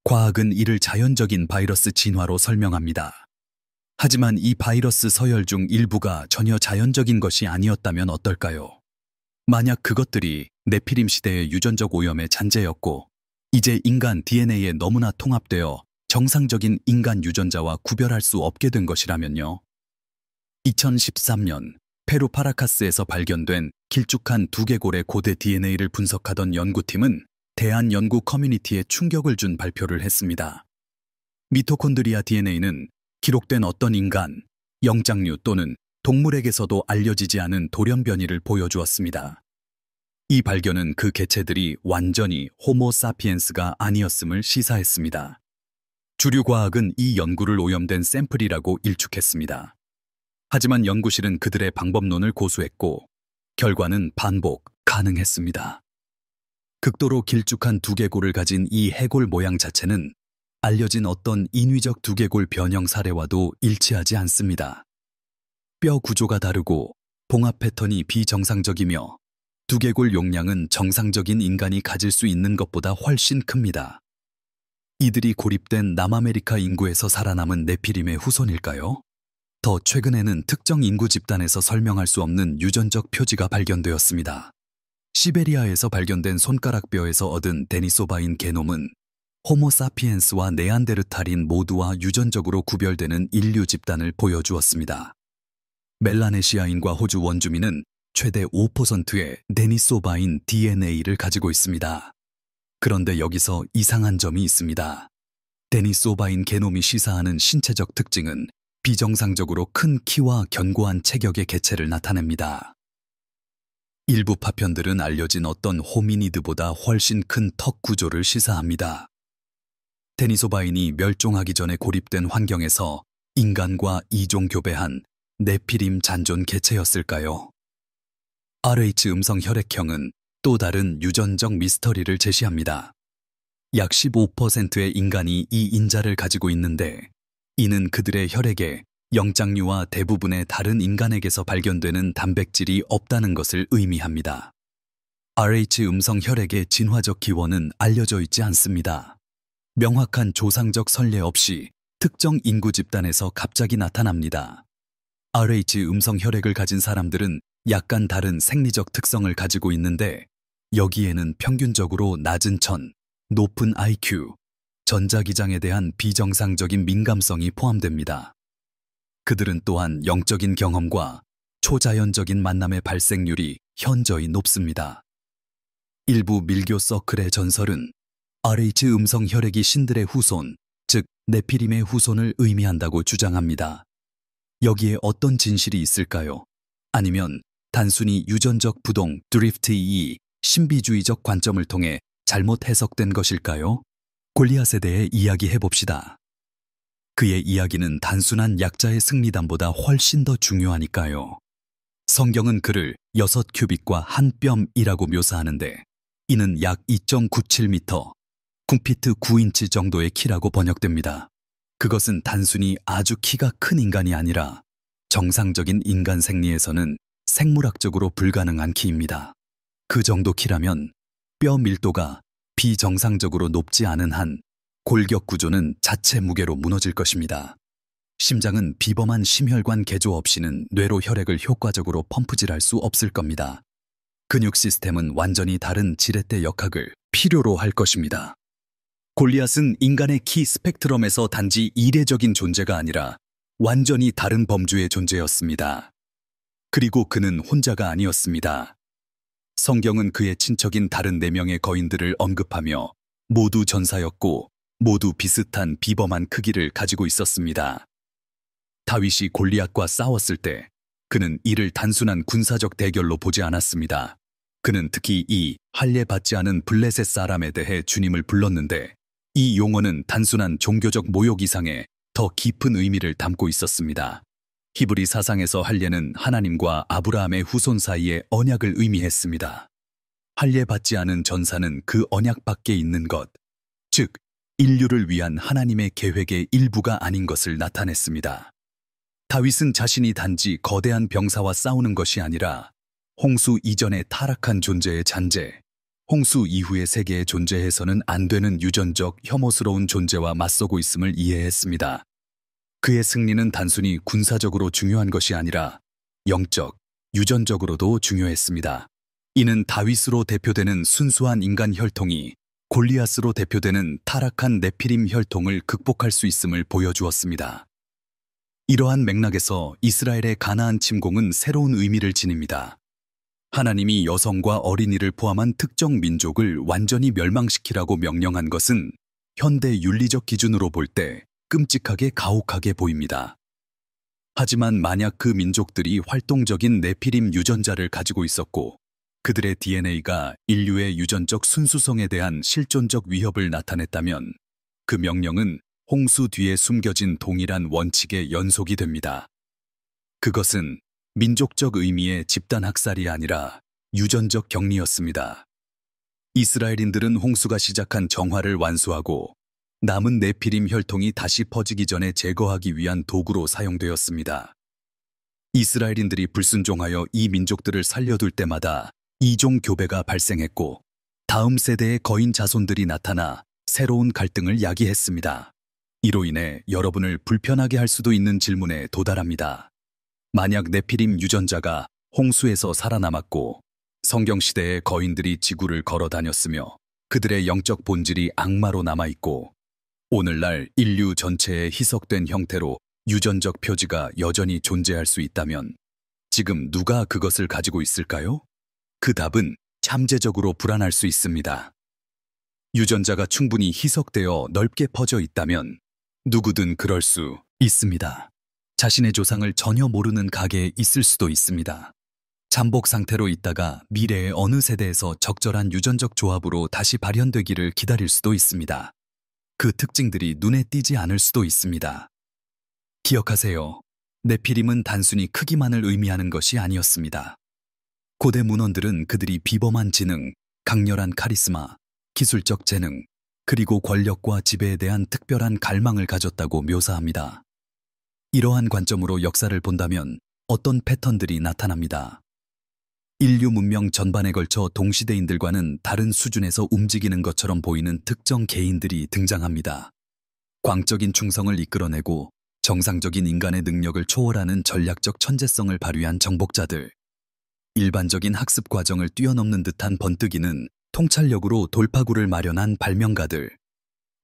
[SPEAKER 1] 과학은 이를 자연적인 바이러스 진화로 설명합니다. 하지만 이 바이러스 서열 중 일부가 전혀 자연적인 것이 아니었다면 어떨까요? 만약 그것들이 네피림 시대의 유전적 오염의 잔재였고 이제 인간 DNA에 너무나 통합되어 정상적인 인간 유전자와 구별할 수 없게 된 것이라면요. 2013년 페루 파라카스에서 발견된 길쭉한 두개골의 고대 DNA를 분석하던 연구팀은 대한 연구 커뮤니티에 충격을 준 발표를 했습니다. 미토콘드리아 DNA는 기록된 어떤 인간, 영장류 또는 동물에게서도 알려지지 않은 돌연 변이를 보여주었습니다. 이 발견은 그 개체들이 완전히 호모 사피엔스가 아니었음을 시사했습니다. 주류 과학은 이 연구를 오염된 샘플이라고 일축했습니다. 하지만 연구실은 그들의 방법론을 고수했고 결과는 반복 가능했습니다. 극도로 길쭉한 두개골을 가진 이 해골 모양 자체는 알려진 어떤 인위적 두개골 변형 사례와도 일치하지 않습니다. 뼈 구조가 다르고 봉합 패턴이 비정상적이며 두개골 용량은 정상적인 인간이 가질 수 있는 것보다 훨씬 큽니다. 이들이 고립된 남아메리카 인구에서 살아남은 네피림의 후손일까요? 더 최근에는 특정 인구 집단에서 설명할 수 없는 유전적 표지가 발견되었습니다. 시베리아에서 발견된 손가락뼈에서 얻은 데니소바인 게놈은 호모 사피엔스와 네안데르탈인 모두와 유전적으로 구별되는 인류 집단을 보여주었습니다. 멜라네시아인과 호주 원주민은 최대 5%의 데니소바인 DNA를 가지고 있습니다. 그런데 여기서 이상한 점이 있습니다. 데니소바인 게놈이 시사하는 신체적 특징은 비정상적으로 큰 키와 견고한 체격의 개체를 나타냅니다. 일부 파편들은 알려진 어떤 호미니드보다 훨씬 큰 턱 구조를 시사합니다. 데니소바인이 멸종하기 전에 고립된 환경에서 인간과 이종 교배한 네피림 잔존 개체였을까요? RH 음성 혈액형은 또 다른 유전적 미스터리를 제시합니다. 약 15%의 인간이 이 인자를 가지고 있는데 이는 그들의 혈액에 영장류와 대부분의 다른 인간에게서 발견되는 단백질이 없다는 것을 의미합니다. RH 음성 혈액의 진화적 기원은 알려져 있지 않습니다. 명확한 조상적 선례 없이 특정 인구 집단에서 갑자기 나타납니다. RH 음성 혈액을 가진 사람들은 약간 다른 생리적 특성을 가지고 있는데 여기에는 평균적으로 낮은 천, 높은 IQ, 전자기장에 대한 비정상적인 민감성이 포함됩니다. 그들은 또한 영적인 경험과 초자연적인 만남의 발생률이 현저히 높습니다. 일부 밀교 서클의 전설은 RH 음성 혈액이 신들의 후손, 즉 네피림의 후손을 의미한다고 주장합니다. 여기에 어떤 진실이 있을까요? 아니면 단순히 유전적 부동, 드리프트이 신비주의적 관점을 통해 잘못 해석된 것일까요? 골리앗에 대해 이야기해봅시다. 그의 이야기는 단순한 약자의 승리담보다 훨씬 더 중요하니까요. 성경은 그를 6 큐빗과 한 뼘이라고 묘사하는데 이는 약 2.97m, 9피트 9인치 정도의 키라고 번역됩니다. 그것은 단순히 아주 키가 큰 인간이 아니라 정상적인 인간 생리에서는 생물학적으로 불가능한 키입니다. 그 정도 키라면 뼈 밀도가 비정상적으로 높지 않은 한 골격 구조는 자체 무게로 무너질 것입니다. 심장은 비범한 심혈관 개조 없이는 뇌로 혈액을 효과적으로 펌프질할 수 없을 겁니다. 근육 시스템은 완전히 다른 지렛대 역학을 필요로 할 것입니다. 골리앗은 인간의 키 스펙트럼에서 단지 이례적인 존재가 아니라 완전히 다른 범주의 존재였습니다. 그리고 그는 혼자가 아니었습니다. 성경은 그의 친척인 다른 4명의 거인들을 언급하며 모두 전사였고 모두 비슷한 비범한 크기를 가지고 있었습니다. 다윗이 골리앗과 싸웠을 때 그는 이를 단순한 군사적 대결로 보지 않았습니다. 그는 특히 이 할례받지 않은 블레셋 사람에 대해 주님을 불렀는데 이 용어는 단순한 종교적 모욕 이상의 더 깊은 의미를 담고 있었습니다. 히브리 사상에서 할례는 하나님과 아브라함의 후손 사이의 언약을 의미했습니다. 할례받지 않은 전사는 그 언약 밖에 있는 것, 즉 인류를 위한 하나님의 계획의 일부가 아닌 것을 나타냈습니다. 다윗은 자신이 단지 거대한 병사와 싸우는 것이 아니라 홍수 이전의 타락한 존재의 잔재, 홍수 이후의 세계에 존재해서는 안 되는 유전적 혐오스러운 존재와 맞서고 있음을 이해했습니다. 그의 승리는 단순히 군사적으로 중요한 것이 아니라 영적, 유전적으로도 중요했습니다. 이는 다윗으로 대표되는 순수한 인간 혈통이 골리앗으로 대표되는 타락한 네피림 혈통을 극복할 수 있음을 보여주었습니다. 이러한 맥락에서 이스라엘의 가나안 침공은 새로운 의미를 지닙니다. 하나님이 여성과 어린이를 포함한 특정 민족을 완전히 멸망시키라고 명령한 것은 현대 윤리적 기준으로 볼 때 끔찍하게 가혹하게 보입니다. 하지만 만약 그 민족들이 활동적인 네피림 유전자를 가지고 있었고 그들의 DNA가 인류의 유전적 순수성에 대한 실존적 위협을 나타냈다면 그 명령은 홍수 뒤에 숨겨진 동일한 원칙의 연속이 됩니다. 그것은 민족적 의미의 집단 학살이 아니라 유전적 격리였습니다. 이스라엘인들은 홍수가 시작한 정화를 완수하고 남은 네피림 혈통이 다시 퍼지기 전에 제거하기 위한 도구로 사용되었습니다. 이스라엘인들이 불순종하여 이 민족들을 살려둘 때마다 이종 교배가 발생했고 다음 세대의 거인 자손들이 나타나 새로운 갈등을 야기했습니다. 이로 인해 여러분을 불편하게 할 수도 있는 질문에 도달합니다. 만약 네피림 유전자가 홍수에서 살아남았고 성경시대의 거인들이 지구를 걸어 다녔으며 그들의 영적 본질이 악마로 남아있고 오늘날 인류 전체의 희석된 형태로 유전적 표지가 여전히 존재할 수 있다면 지금 누가 그것을 가지고 있을까요? 그 답은 잠재적으로 불안할 수 있습니다. 유전자가 충분히 희석되어 넓게 퍼져 있다면 누구든 그럴 수 있습니다. 자신의 조상을 전혀 모르는 가게에 있을 수도 있습니다. 잠복 상태로 있다가 미래의 어느 세대에서 적절한 유전적 조합으로 다시 발현되기를 기다릴 수도 있습니다. 그 특징들이 눈에 띄지 않을 수도 있습니다. 기억하세요. 네피림은 단순히 크기만을 의미하는 것이 아니었습니다. 고대 문헌들은 그들이 비범한 지능, 강렬한 카리스마, 기술적 재능, 그리고 권력과 지배에 대한 특별한 갈망을 가졌다고 묘사합니다. 이러한 관점으로 역사를 본다면 어떤 패턴들이 나타납니다. 인류 문명 전반에 걸쳐 동시대인들과는 다른 수준에서 움직이는 것처럼 보이는 특정 개인들이 등장합니다. 광적인 충성을 이끌어내고 정상적인 인간의 능력을 초월하는 전략적 천재성을 발휘한 정복자들. 일반적인 학습 과정을 뛰어넘는 듯한 번뜩이는 통찰력으로 돌파구를 마련한 발명가들.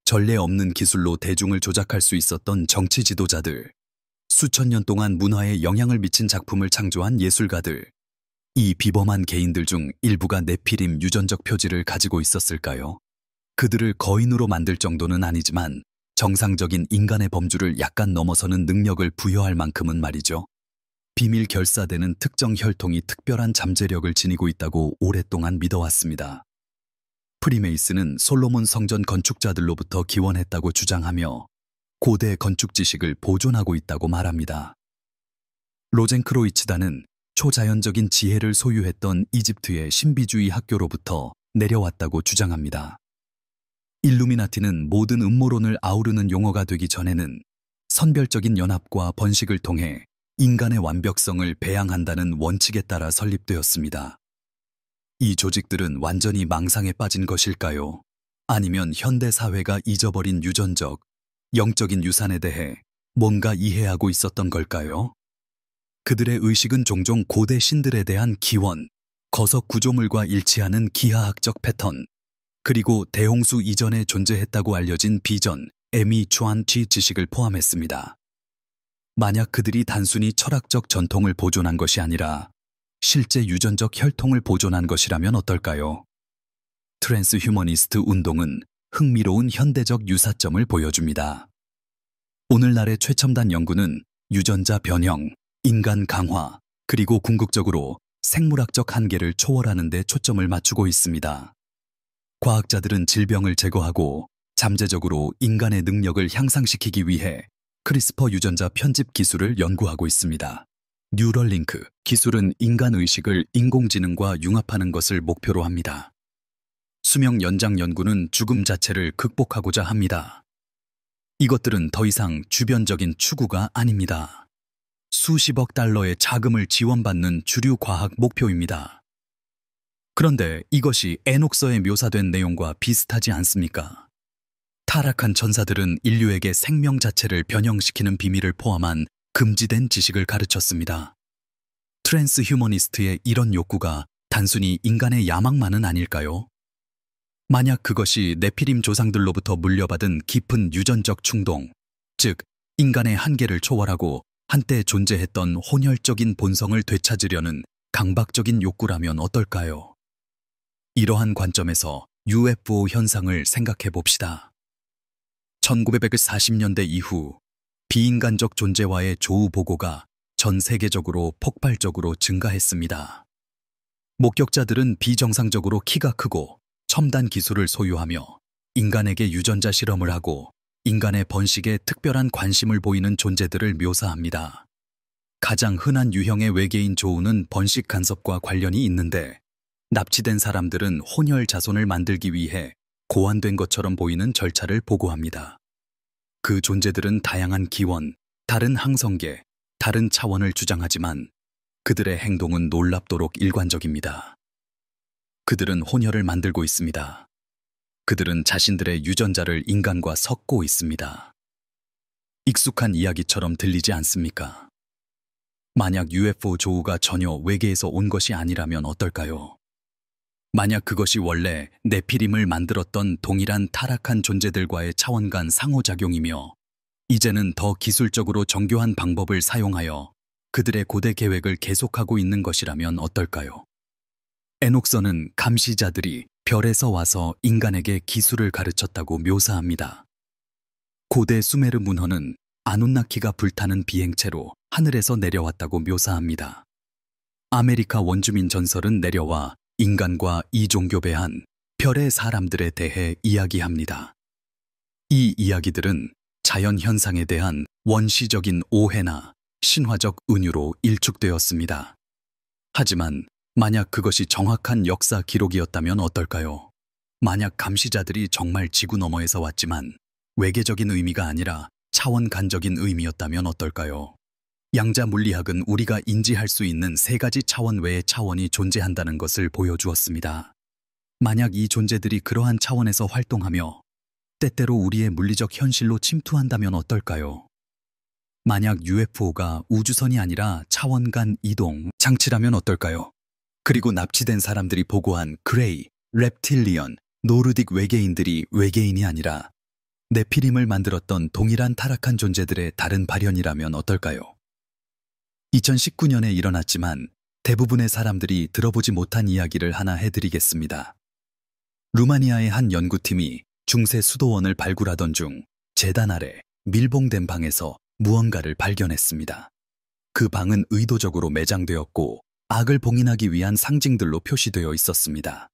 [SPEAKER 1] 전례 없는 기술로 대중을 조작할 수 있었던 정치 지도자들. 수천 년 동안 문화에 영향을 미친 작품을 창조한 예술가들. 이 비범한 개인들 중 일부가 네피림 유전적 표지를 가지고 있었을까요? 그들을 거인으로 만들 정도는 아니지만 정상적인 인간의 범주를 약간 넘어서는 능력을 부여할 만큼은 말이죠. 비밀 결사되는 특정 혈통이 특별한 잠재력을 지니고 있다고 오랫동안 믿어왔습니다. 프리메이슨은 솔로몬 성전 건축자들로부터 기원했다고 주장하며 고대 건축 지식을 보존하고 있다고 말합니다. 로젠크로이츠단은 초자연적인 지혜를 소유했던 이집트의 신비주의 학교로부터 내려왔다고 주장합니다. 일루미나티는 모든 음모론을 아우르는 용어가 되기 전에는 선별적인 연합과 번식을 통해 인간의 완벽성을 배양한다는 원칙에 따라 설립되었습니다. 이 조직들은 완전히 망상에 빠진 것일까요? 아니면 현대 사회가 잊어버린 유전적, 영적인 유산에 대해 뭔가 이해하고 있었던 걸까요? 그들의 의식은 종종 고대 신들에 대한 기원, 거석 구조물과 일치하는 기하학적 패턴, 그리고 대홍수 이전에 존재했다고 알려진 비전, 에미추안치 지식을 포함했습니다. 만약 그들이 단순히 철학적 전통을 보존한 것이 아니라 실제 유전적 혈통을 보존한 것이라면 어떨까요? 트랜스 휴머니스트 운동은 흥미로운 현대적 유사점을 보여줍니다. 오늘날의 최첨단 연구는 유전자 변형, 인간 강화, 그리고 궁극적으로 생물학적 한계를 초월하는 데 초점을 맞추고 있습니다. 과학자들은 질병을 제거하고 잠재적으로 인간의 능력을 향상시키기 위해 크리스퍼 유전자 편집 기술을 연구하고 있습니다. 뉴럴링크 기술은 인간 의식을 인공지능과 융합하는 것을 목표로 합니다. 수명 연장 연구는 죽음 자체를 극복하고자 합니다. 이것들은 더 이상 주변적인 추구가 아닙니다. 수십억 달러의 자금을 지원받는 주류 과학 목표입니다. 그런데 이것이 에녹서에 묘사된 내용과 비슷하지 않습니까? 타락한 천사들은 인류에게 생명 자체를 변형시키는 비밀을 포함한 금지된 지식을 가르쳤습니다. 트랜스 휴머니스트의 이런 욕구가 단순히 인간의 야망만은 아닐까요? 만약 그것이 네피림 조상들로부터 물려받은 깊은 유전적 충동, 즉 인간의 한계를 초월하고 한때 존재했던 혼혈적인 본성을 되찾으려는 강박적인 욕구라면 어떨까요? 이러한 관점에서 UFO 현상을 생각해 봅시다. 1940년대 이후 비인간적 존재와의 조우 보고가 전 세계적으로 폭발적으로 증가했습니다. 목격자들은 비정상적으로 키가 크고 첨단 기술을 소유하며 인간에게 유전자 실험을 하고 인간의 번식에 특별한 관심을 보이는 존재들을 묘사합니다. 가장 흔한 유형의 외계인 조우는 번식 간섭과 관련이 있는데 납치된 사람들은 혼혈 자손을 만들기 위해 고안된 것처럼 보이는 절차를 보고합니다. 그 존재들은 다양한 기원, 다른 항성계, 다른 차원을 주장하지만 그들의 행동은 놀랍도록 일관적입니다. 그들은 혼혈을 만들고 있습니다. 그들은 자신들의 유전자를 인간과 섞고 있습니다. 익숙한 이야기처럼 들리지 않습니까? 만약 UFO 조우가 전혀 외계에서 온 것이 아니라면 어떨까요? 만약 그것이 원래 네피림을 만들었던 동일한 타락한 존재들과의 차원 간 상호작용이며 이제는 더 기술적으로 정교한 방법을 사용하여 그들의 고대 계획을 계속하고 있는 것이라면 어떨까요? 에녹서는 감시자들이 별에서 와서 인간에게 기술을 가르쳤다고 묘사합니다. 고대 수메르 문헌은 아눈나키가 불타는 비행체로 하늘에서 내려왔다고 묘사합니다. 아메리카 원주민 전설은 내려와 인간과 이종교배한 별의 사람들에 대해 이야기합니다. 이 이야기들은 자연 현상에 대한 원시적인 오해나 신화적 은유로 일축되었습니다. 하지만 만약 그것이 정확한 역사 기록이었다면 어떨까요? 만약 감시자들이 정말 지구 너머에서 왔지만 외계적인 의미가 아니라 차원간적인 의미였다면 어떨까요? 양자 물리학은 우리가 인지할 수 있는 세 가지 차원 외의 차원이 존재한다는 것을 보여주었습니다. 만약 이 존재들이 그러한 차원에서 활동하며 때때로 우리의 물리적 현실로 침투한다면 어떨까요? 만약 UFO가 우주선이 아니라 차원 간 이동 장치라면 어떨까요? 그리고 납치된 사람들이 보고한 그레이, 랩틸리언, 노르딕 외계인들이 외계인이 아니라 네피림을 만들었던 동일한 타락한 존재들의 다른 발현이라면 어떨까요? 2019년에 일어났지만 대부분의 사람들이 들어보지 못한 이야기를 하나 해드리겠습니다. 루마니아의 한 연구팀이 중세 수도원을 발굴하던 중 재단 아래 밀봉된 방에서 무언가를 발견했습니다. 그 방은 의도적으로 매장되었고 악을 봉인하기 위한 상징들로 표시되어 있었습니다.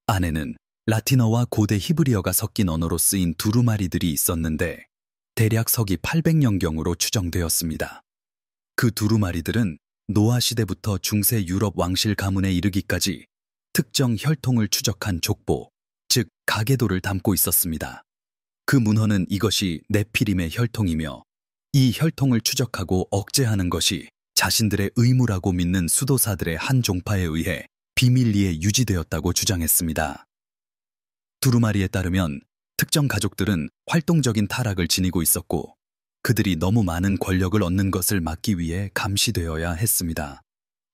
[SPEAKER 1] 안에는 라틴어와 고대 히브리어가 섞인 언어로 쓰인 두루마리들이 있었는데 대략 서기 800년경으로 추정되었습니다. 그 두루마리들은 노아 시대부터 중세 유럽 왕실 가문에 이르기까지 특정 혈통을 추적한 족보, 즉 가계도를 담고 있었습니다. 그 문헌은 이것이 네피림의 혈통이며 이 혈통을 추적하고 억제하는 것이 자신들의 의무라고 믿는 수도사들의 한 종파에 의해 비밀리에 유지되었다고 주장했습니다. 두루마리에 따르면 특정 가족들은 활동적인 타락을 지니고 있었고 그들이 너무 많은 권력을 얻는 것을 막기 위해 감시되어야 했습니다.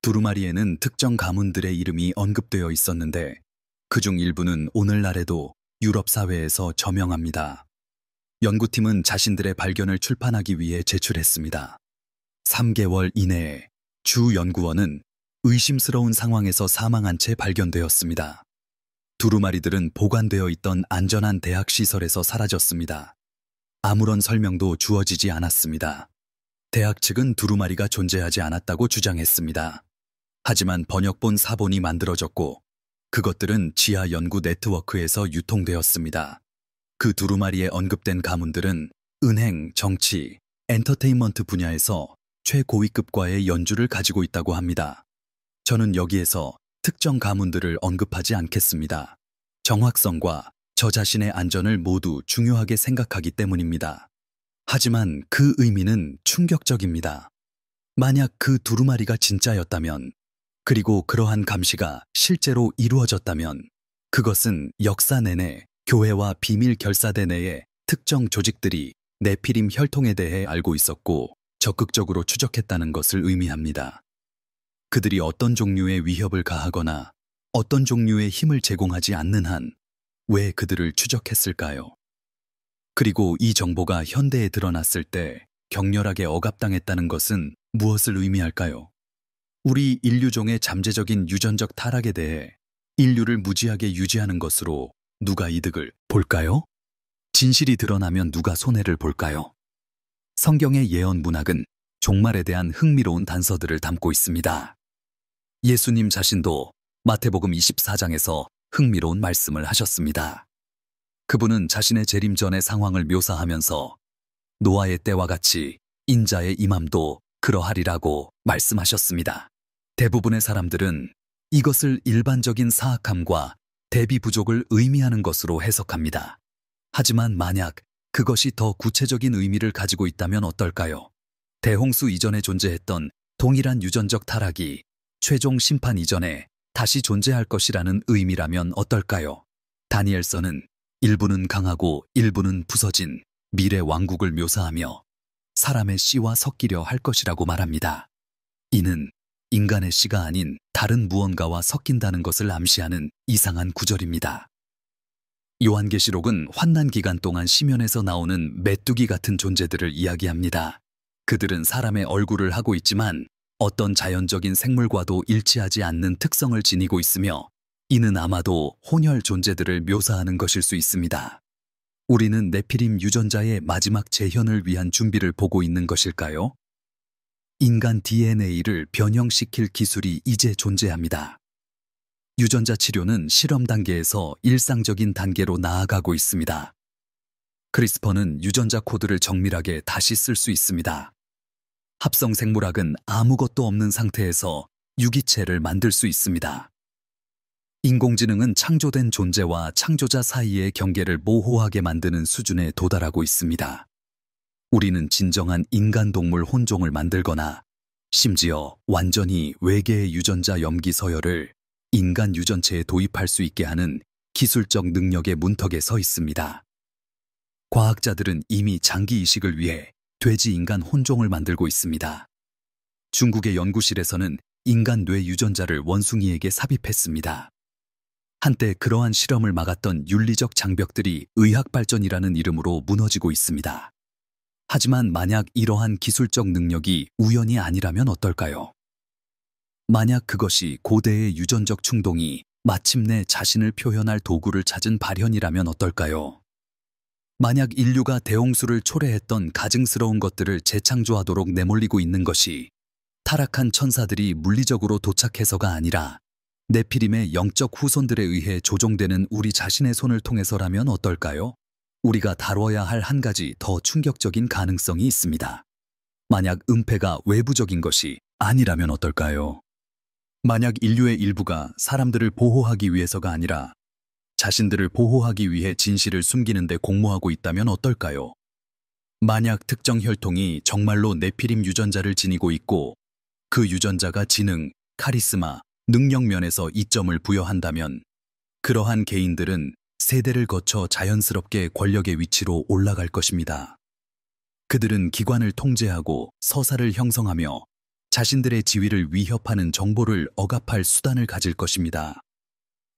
[SPEAKER 1] 두루마리에는 특정 가문들의 이름이 언급되어 있었는데 그중 일부는 오늘날에도 유럽 사회에서 저명합니다. 연구팀은 자신들의 발견을 출판하기 위해 제출했습니다. 3개월 이내에 주 연구원은 의심스러운 상황에서 사망한 채 발견되었습니다. 두루마리들은 보관되어 있던 안전한 대학 시설에서 사라졌습니다. 아무런 설명도 주어지지 않았습니다. 대학 측은 두루마리가 존재하지 않았다고 주장했습니다. 하지만 번역본 사본이 만들어졌고 그것들은 지하 연구 네트워크에서 유통되었습니다. 그 두루마리에 언급된 가문들은 은행, 정치, 엔터테인먼트 분야에서 최고위급과의 연주를 가지고 있다고 합니다. 저는 여기에서 특정 가문들을 언급하지 않겠습니다. 정확성과 저 자신의 안전을 모두 중요하게 생각하기 때문입니다. 하지만 그 의미는 충격적입니다. 만약 그 두루마리가 진짜였다면, 그리고 그러한 감시가 실제로 이루어졌다면, 그것은 역사 내내 교회와 비밀 결사대 내의 특정 조직들이 네피림 혈통에 대해 알고 있었고 적극적으로 추적했다는 것을 의미합니다. 그들이 어떤 종류의 위협을 가하거나 어떤 종류의 힘을 제공하지 않는 한 왜 그들을 추적했을까요? 그리고 이 정보가 현대에 드러났을 때 격렬하게 억압당했다는 것은 무엇을 의미할까요? 우리 인류종의 잠재적인 유전적 타락에 대해 인류를 무지하게 유지하는 것으로 누가 이득을 볼까요? 진실이 드러나면 누가 손해를 볼까요? 성경의 예언 문학은 종말에 대한 흥미로운 단서들을 담고 있습니다. 예수님 자신도 마태복음 24장에서 흥미로운 말씀을 하셨습니다. 그분은 자신의 재림 전의 상황을 묘사하면서 노아의 때와 같이 인자의 임함도 그러하리라고 말씀하셨습니다. 대부분의 사람들은 이것을 일반적인 사악함과 대비 부족을 의미하는 것으로 해석합니다. 하지만 만약 그것이 더 구체적인 의미를 가지고 있다면 어떨까요? 대홍수 이전에 존재했던 동일한 유전적 타락이 최종 심판 이전에 다시 존재할 것이라는 의미라면 어떨까요? 다니엘서는 일부는 강하고 일부는 부서진 미래 왕국을 묘사하며 사람의 씨와 섞이려 할 것이라고 말합니다. 이는 인간의 씨가 아닌 다른 무언가와 섞인다는 것을 암시하는 이상한 구절입니다. 요한계시록은 환난 기간 동안 시면에서 나오는 메뚜기 같은 존재들을 이야기합니다. 그들은 사람의 얼굴을 하고 있지만 어떤 자연적인 생물과도 일치하지 않는 특성을 지니고 있으며 이는 아마도 혼혈 존재들을 묘사하는 것일 수 있습니다. 우리는 네피림 유전자의 마지막 재현을 위한 준비를 보고 있는 것일까요? 인간 DNA를 변형시킬 기술이 이제 존재합니다. 유전자 치료는 실험 단계에서 일상적인 단계로 나아가고 있습니다. 크리스퍼는 유전자 코드를 정밀하게 다시 쓸 수 있습니다. 합성 생물학은 아무것도 없는 상태에서 유기체를 만들 수 있습니다. 인공지능은 창조된 존재와 창조자 사이의 경계를 모호하게 만드는 수준에 도달하고 있습니다. 우리는 진정한 인간-동물 혼종을 만들거나 심지어 완전히 외계의 유전자 염기 서열을 인간 유전체에 도입할 수 있게 하는 기술적 능력의 문턱에 서 있습니다. 과학자들은 이미 장기 이식을 위해 돼지-인간 혼종을 만들고 있습니다. 중국의 연구실에서는 인간 뇌 유전자를 원숭이에게 삽입했습니다. 한때 그러한 실험을 막았던 윤리적 장벽들이 의학 발전이라는 이름으로 무너지고 있습니다. 하지만 만약 이러한 기술적 능력이 우연이 아니라면 어떨까요? 만약 그것이 고대의 유전적 충동이 마침내 자신을 표현할 도구를 찾은 발현이라면 어떨까요? 만약 인류가 대홍수를 초래했던 가증스러운 것들을 재창조하도록 내몰리고 있는 것이 타락한 천사들이 물리적으로 도착해서가 아니라 네피림의 영적 후손들에 의해 조종되는 우리 자신의 손을 통해서라면 어떨까요? 우리가 다뤄야 할 한 가지 더 충격적인 가능성이 있습니다. 만약 은폐가 외부적인 것이 아니라면 어떨까요? 만약 인류의 일부가 사람들을 보호하기 위해서가 아니라 자신들을 보호하기 위해 진실을 숨기는 데 공모하고 있다면 어떨까요? 만약 특정 혈통이 정말로 네피림 유전자를 지니고 있고 그 유전자가 지능, 카리스마, 능력 면에서 이점을 부여한다면 그러한 개인들은 세대를 거쳐 자연스럽게 권력의 위치로 올라갈 것입니다. 그들은 기관을 통제하고 서사를 형성하며 자신들의 지위를 위협하는 정보를 억압할 수단을 가질 것입니다.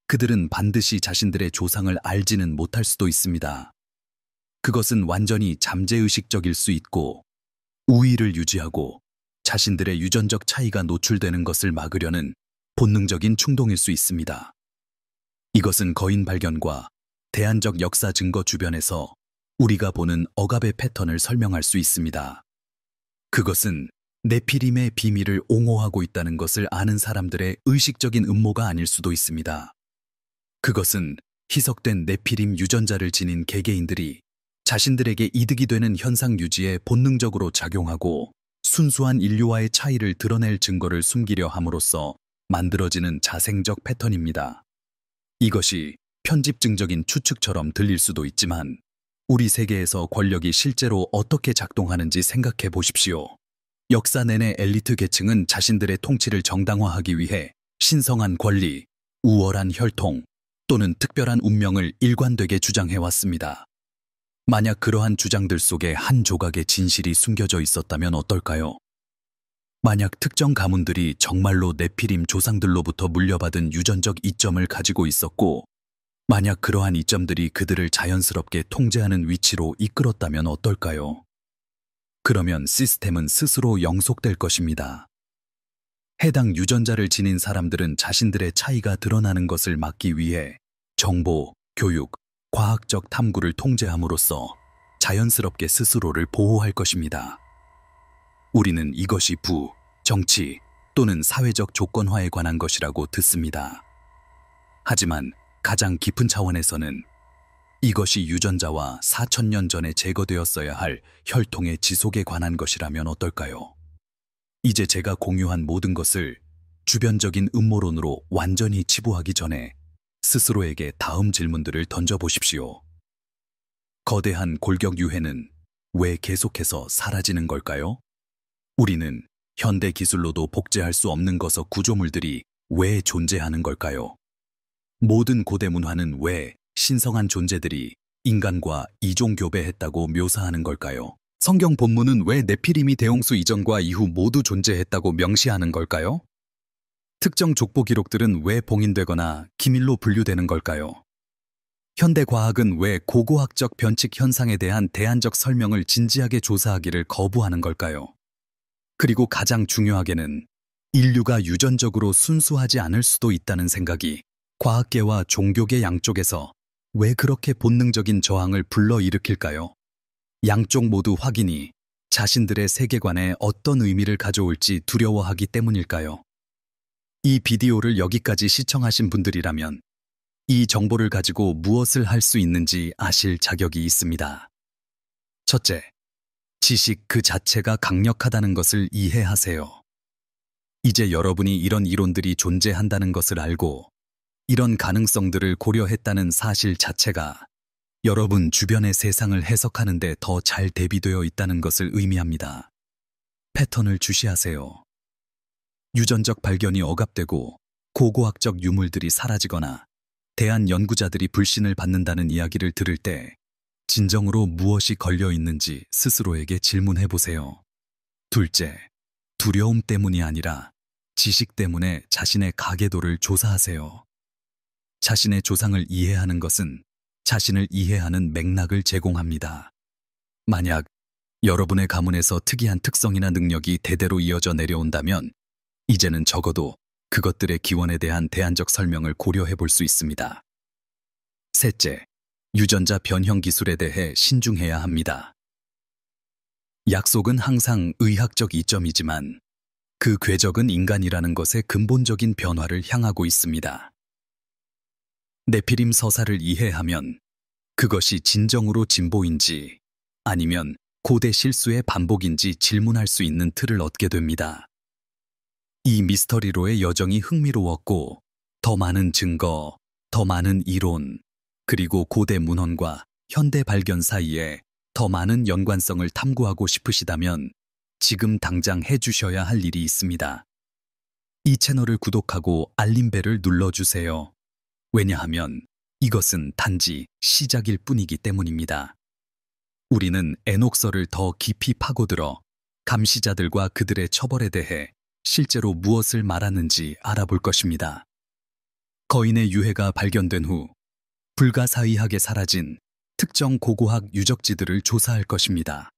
[SPEAKER 1] 그들은 반드시 자신들의 조상을 알지는 못할 수도 있습니다. 그것은 완전히 잠재의식적일 수 있고 우위를 유지하고 자신들의 유전적 차이가 노출되는 것을 막으려는 본능적인 충동일 수 있습니다. 이것은 거인 발견과 대안적 역사 증거 주변에서 우리가 보는 억압의 패턴을 설명할 수 있습니다. 그것은 네피림의 비밀을 옹호하고 있다는 것을 아는 사람들의 의식적인 음모가 아닐 수도 있습니다. 그것은 희석된 네피림 유전자를 지닌 개개인들이 자신들에게 이득이 되는 현상 유지에 본능적으로 작용하고 순수한 인류와의 차이를 드러낼 증거를 숨기려 함으로써 만들어지는 자생적 패턴입니다. 이것이 편집증적인 추측처럼 들릴 수도 있지만 우리 세계에서 권력이 실제로 어떻게 작동하는지 생각해 보십시오. 역사 내내 엘리트 계층은 자신들의 통치를 정당화하기 위해 신성한 권리, 우월한 혈통 또는 특별한 운명을 일관되게 주장해왔습니다. 만약 그러한 주장들 속에 한 조각의 진실이 숨겨져 있었다면 어떨까요? 만약 특정 가문들이 정말로 네피림 조상들로부터 물려받은 유전적 이점을 가지고 있었고 만약 그러한 이점들이 그들을 자연스럽게 통제하는 위치로 이끌었다면 어떨까요? 그러면 시스템은 스스로 영속될 것입니다. 해당 유전자를 지닌 사람들은 자신들의 차이가 드러나는 것을 막기 위해 정보, 교육, 과학적 탐구를 통제함으로써 자연스럽게 스스로를 보호할 것입니다. 우리는 이것이 부, 정치 또는 사회적 조건화에 관한 것이라고 듣습니다. 하지만 가장 깊은 차원에서는 이것이 유전자와 4,000년 전에 제거되었어야 할 혈통의 지속에 관한 것이라면 어떨까요? 이제 제가 공유한 모든 것을 주변적인 음모론으로 완전히 치부하기 전에 스스로에게 다음 질문들을 던져보십시오. 거대한 골격 유해는 왜 계속해서 사라지는 걸까요? 우리는 현대 기술로도 복제할 수 없는 것의 구조물들이 왜 존재하는 걸까요? 모든 고대 문화는 왜 신성한 존재들이 인간과 이종교배했다고 묘사하는 걸까요? 성경 본문은 왜 네피림이 대홍수 이전과 이후 모두 존재했다고 명시하는 걸까요? 특정 족보 기록들은 왜 봉인되거나 기밀로 분류되는 걸까요? 현대 과학은 왜 고고학적 변칙 현상에 대한 대안적 설명을 진지하게 조사하기를 거부하는 걸까요? 그리고 가장 중요하게는 인류가 유전적으로 순수하지 않을 수도 있다는 생각이 과학계와 종교계 양쪽에서 왜 그렇게 본능적인 저항을 불러일으킬까요? 양쪽 모두 확인이 자신들의 세계관에 어떤 의미를 가져올지 두려워하기 때문일까요? 이 비디오를 여기까지 시청하신 분들이라면 이 정보를 가지고 무엇을 할 수 있는지 아실 자격이 있습니다. 첫째, 지식 그 자체가 강력하다는 것을 이해하세요. 이제 여러분이 이런 이론들이 존재한다는 것을 알고 이런 가능성들을 고려했다는 사실 자체가 여러분 주변의 세상을 해석하는 데 더 잘 대비되어 있다는 것을 의미합니다. 패턴을 주시하세요. 유전적 발견이 억압되고 고고학적 유물들이 사라지거나 대한 연구자들이 불신을 받는다는 이야기를 들을 때 진정으로 무엇이 걸려 있는지 스스로에게 질문해 보세요. 둘째, 두려움 때문이 아니라 지식 때문에 자신의 가계도를 조사하세요. 자신의 조상을 이해하는 것은 자신을 이해하는 맥락을 제공합니다. 만약 여러분의 가문에서 특이한 특성이나 능력이 대대로 이어져 내려온다면 이제는 적어도 그것들의 기원에 대한 대안적 설명을 고려해 볼 수 있습니다. 셋째, 유전자 변형 기술에 대해 신중해야 합니다. 약속은 항상 의학적 이점이지만 그 궤적은 인간이라는 것의 근본적인 변화를 향하고 있습니다. 네피림 서사를 이해하면 그것이 진정으로 진보인지 아니면 고대 실수의 반복인지 질문할 수 있는 틀을 얻게 됩니다. 이 미스터리로의 여정이 흥미로웠고 더 많은 증거, 더 많은 이론, 그리고 고대 문헌과 현대 발견 사이에 더 많은 연관성을 탐구하고 싶으시다면 지금 당장 해주셔야 할 일이 있습니다. 이 채널을 구독하고 알림벨을 눌러주세요. 왜냐하면 이것은 단지 시작일 뿐이기 때문입니다. 우리는 에녹서를 더 깊이 파고들어 감시자들과 그들의 처벌에 대해 실제로 무엇을 말하는지 알아볼 것입니다. 거인의 유해가 발견된 후 불가사의하게 사라진 특정 고고학 유적지들을 조사할 것입니다.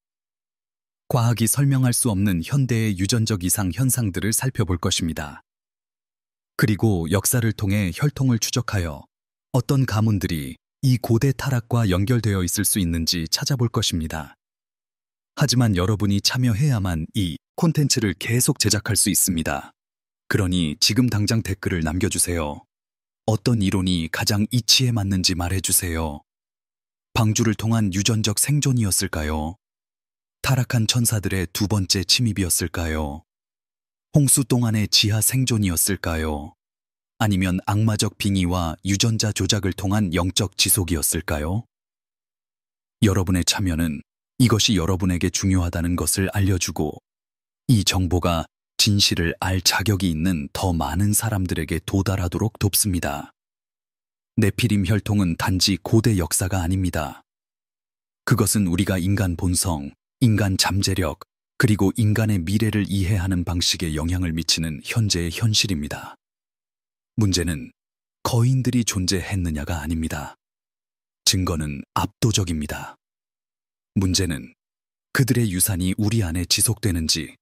[SPEAKER 1] 과학이 설명할 수 없는 현대의 유전적 이상 현상들을 살펴볼 것입니다. 그리고 역사를 통해 혈통을 추적하여 어떤 가문들이 이 고대 타락과 연결되어 있을 수 있는지 찾아볼 것입니다. 하지만 여러분이 참여해야만 이 콘텐츠를 계속 제작할 수 있습니다. 그러니 지금 당장 댓글을 남겨주세요. 어떤 이론이 가장 이치에 맞는지 말해주세요. 방주를 통한 유전적 생존이었을까요? 타락한 천사들의 두 번째 침입이었을까요? 홍수 동안의 지하 생존이었을까요? 아니면 악마적 빙의와 유전자 조작을 통한 영적 지속이었을까요? 여러분의 참여는 이것이 여러분에게 중요하다는 것을 알려주고 이 정보가 진실을 알 자격이 있는 더 많은 사람들에게 도달하도록 돕습니다. 네피림 혈통은 단지 고대 역사가 아닙니다. 그것은 우리가 인간 본성, 인간 잠재력, 그리고 인간의 미래를 이해하는 방식에 영향을 미치는 현재의 현실입니다. 문제는 거인들이 존재했느냐가 아닙니다. 증거는 압도적입니다. 문제는 그들의 유산이 우리 안에 지속되는지,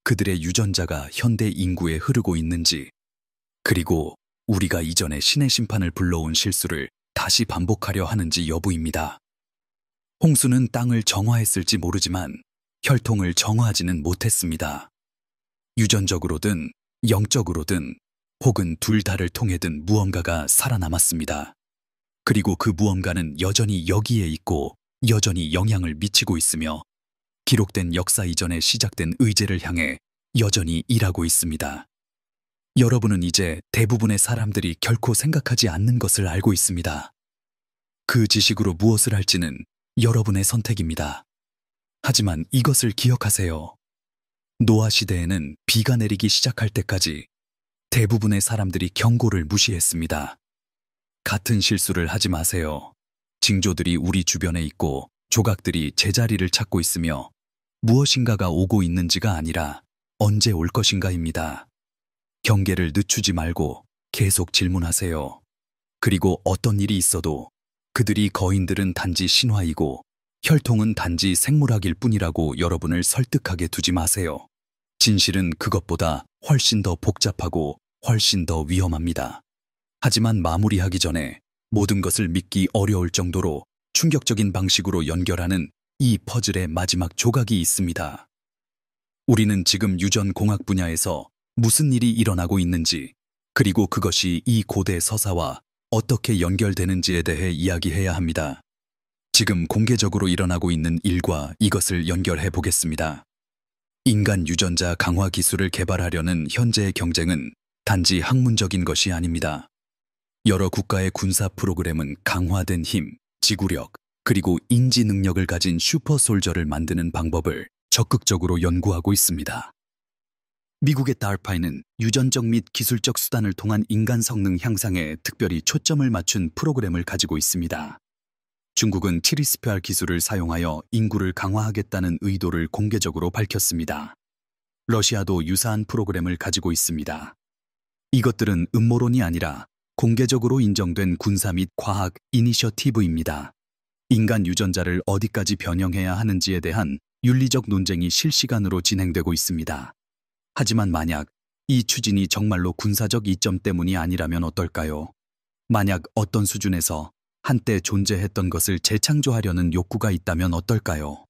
[SPEAKER 1] 그들의 유전자가 현대 인구에 흐르고 있는지, 그리고 우리가 이전에 신의 심판을 불러온 실수를 다시 반복하려 하는지 여부입니다. 홍수는 땅을 정화했을지 모르지만 혈통을 정화하지는 못했습니다. 유전적으로든 영적으로든 혹은 둘 다를 통해든 무언가가 살아남았습니다. 그리고 그 무언가는 여전히 여기에 있고 여전히 영향을 미치고 있으며 기록된 역사 이전에 시작된 의제를 향해 여전히 일하고 있습니다. 여러분은 이제 대부분의 사람들이 결코 생각하지 않는 것을 알고 있습니다. 그 지식으로 무엇을 할지는 여러분의 선택입니다. 하지만 이것을 기억하세요. 노아 시대에는 비가 내리기 시작할 때까지 대부분의 사람들이 경고를 무시했습니다. 같은 실수를 하지 마세요. 징조들이 우리 주변에 있고 조각들이 제자리를 찾고 있으며 무엇인가가 오고 있는지가 아니라 언제 올 것인가입니다. 경계를 늦추지 말고 계속 질문하세요. 그리고 어떤 일이 있어도 그들이 거인들은 단지 신화이고 혈통은 단지 생물학일 뿐이라고 여러분을 설득하게 두지 마세요. 진실은 그것보다 훨씬 더 복잡하고 훨씬 더 위험합니다. 하지만 마무리하기 전에 모든 것을 믿기 어려울 정도로 충격적인 방식으로 연결하는 이 퍼즐의 마지막 조각이 있습니다. 우리는 지금 유전공학 분야에서 무슨 일이 일어나고 있는지, 그리고 그것이 이 고대 서사와 어떻게 연결되는지에 대해 이야기해야 합니다. 지금 공개적으로 일어나고 있는 일과 이것을 연결해 보겠습니다. 인간 유전자 강화 기술을 개발하려는 현재의 경쟁은 단지 학문적인 것이 아닙니다. 여러 국가의 군사 프로그램은 강화된 힘, 지구력, 그리고 인지 능력을 가진 슈퍼솔저를 만드는 방법을 적극적으로 연구하고 있습니다. 미국의 DARPA는 유전적 및 기술적 수단을 통한 인간 성능 향상에 특별히 초점을 맞춘 프로그램을 가지고 있습니다. 중국은 트리스페알 기술을 사용하여 인구를 강화하겠다는 의도를 공개적으로 밝혔습니다. 러시아도 유사한 프로그램을 가지고 있습니다. 이것들은 음모론이 아니라 공개적으로 인정된 군사 및 과학 이니셔티브입니다. 인간 유전자를 어디까지 변형해야 하는지에 대한 윤리적 논쟁이 실시간으로 진행되고 있습니다. 하지만 만약 이 추진이 정말로 군사적 이점 때문이 아니라면 어떨까요? 만약 어떤 수준에서 한때 존재했던 것을 재창조하려는 욕구가 있다면 어떨까요?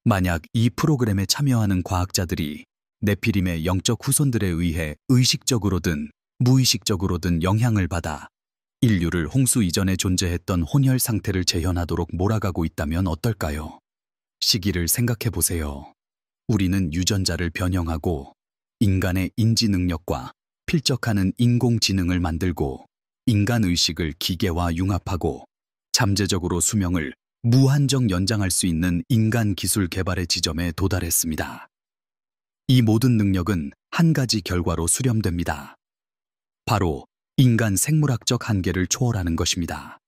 [SPEAKER 1] 만약 이 프로그램에 참여하는 과학자들이 네피림의 영적 후손들에 의해 의식적으로든 무의식적으로든 영향을 받아 인류를 홍수 이전에 존재했던 혼혈 상태를 재현하도록 몰아가고 있다면 어떨까요? 시기를 생각해 보세요. 우리는 유전자를 변형하고 인간의 인지 능력과 필적하는 인공지능을 만들고 인간 의식을 기계와 융합하고 잠재적으로 수명을 무한정 연장할 수 있는 인간 기술 개발의 지점에 도달했습니다. 이 모든 능력은 한 가지 결과로 수렴됩니다. 바로 인간 생물학적 한계를 초월하는 것입니다.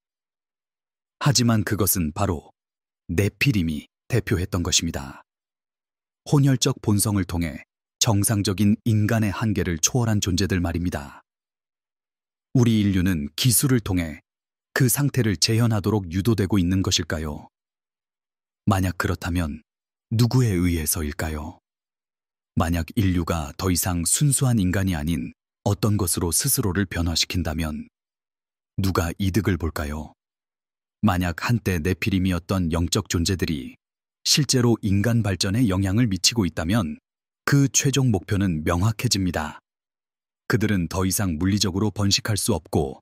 [SPEAKER 1] 하지만 그것은 바로 네피림이 대표했던 것입니다. 혼혈적 본성을 통해 정상적인 인간의 한계를 초월한 존재들 말입니다. 우리 인류는 기술을 통해 그 상태를 재현하도록 유도되고 있는 것일까요? 만약 그렇다면 누구에 의해서일까요? 만약 인류가 더 이상 순수한 인간이 아닌 어떤 것으로 스스로를 변화시킨다면 누가 이득을 볼까요? 만약 한때 네피림이었던 영적 존재들이 실제로 인간 발전에 영향을 미치고 있다면 그 최종 목표는 명확해집니다. 그들은 더 이상 물리적으로 번식할 수 없고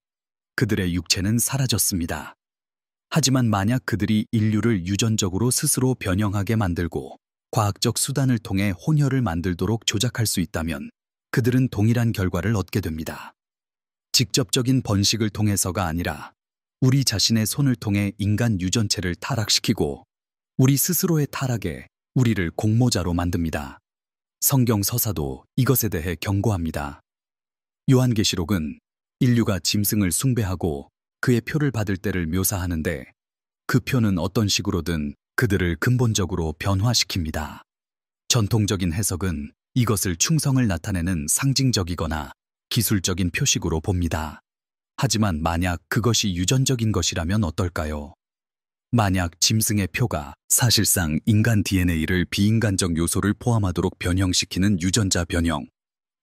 [SPEAKER 1] 그들의 육체는 사라졌습니다. 하지만 만약 그들이 인류를 유전적으로 스스로 변형하게 만들고 과학적 수단을 통해 혼혈을 만들도록 조작할 수 있다면 그들은 동일한 결과를 얻게 됩니다. 직접적인 번식을 통해서가 아니라 우리 자신의 손을 통해 인간 유전체를 타락시키고 우리 스스로의 타락에 우리를 공모자로 만듭니다. 성경 서사도 이것에 대해 경고합니다. 요한계시록은 인류가 짐승을 숭배하고 그의 표를 받을 때를 묘사하는데 그 표는 어떤 식으로든 그들을 근본적으로 변화시킵니다. 전통적인 해석은 이것을 충성을 나타내는 상징적이거나 기술적인 표식으로 봅니다. 하지만 만약 그것이 유전적인 것이라면 어떨까요? 만약 짐승의 표가 사실상 인간 DNA를 비인간적 요소를 포함하도록 변형시키는 유전자 변형,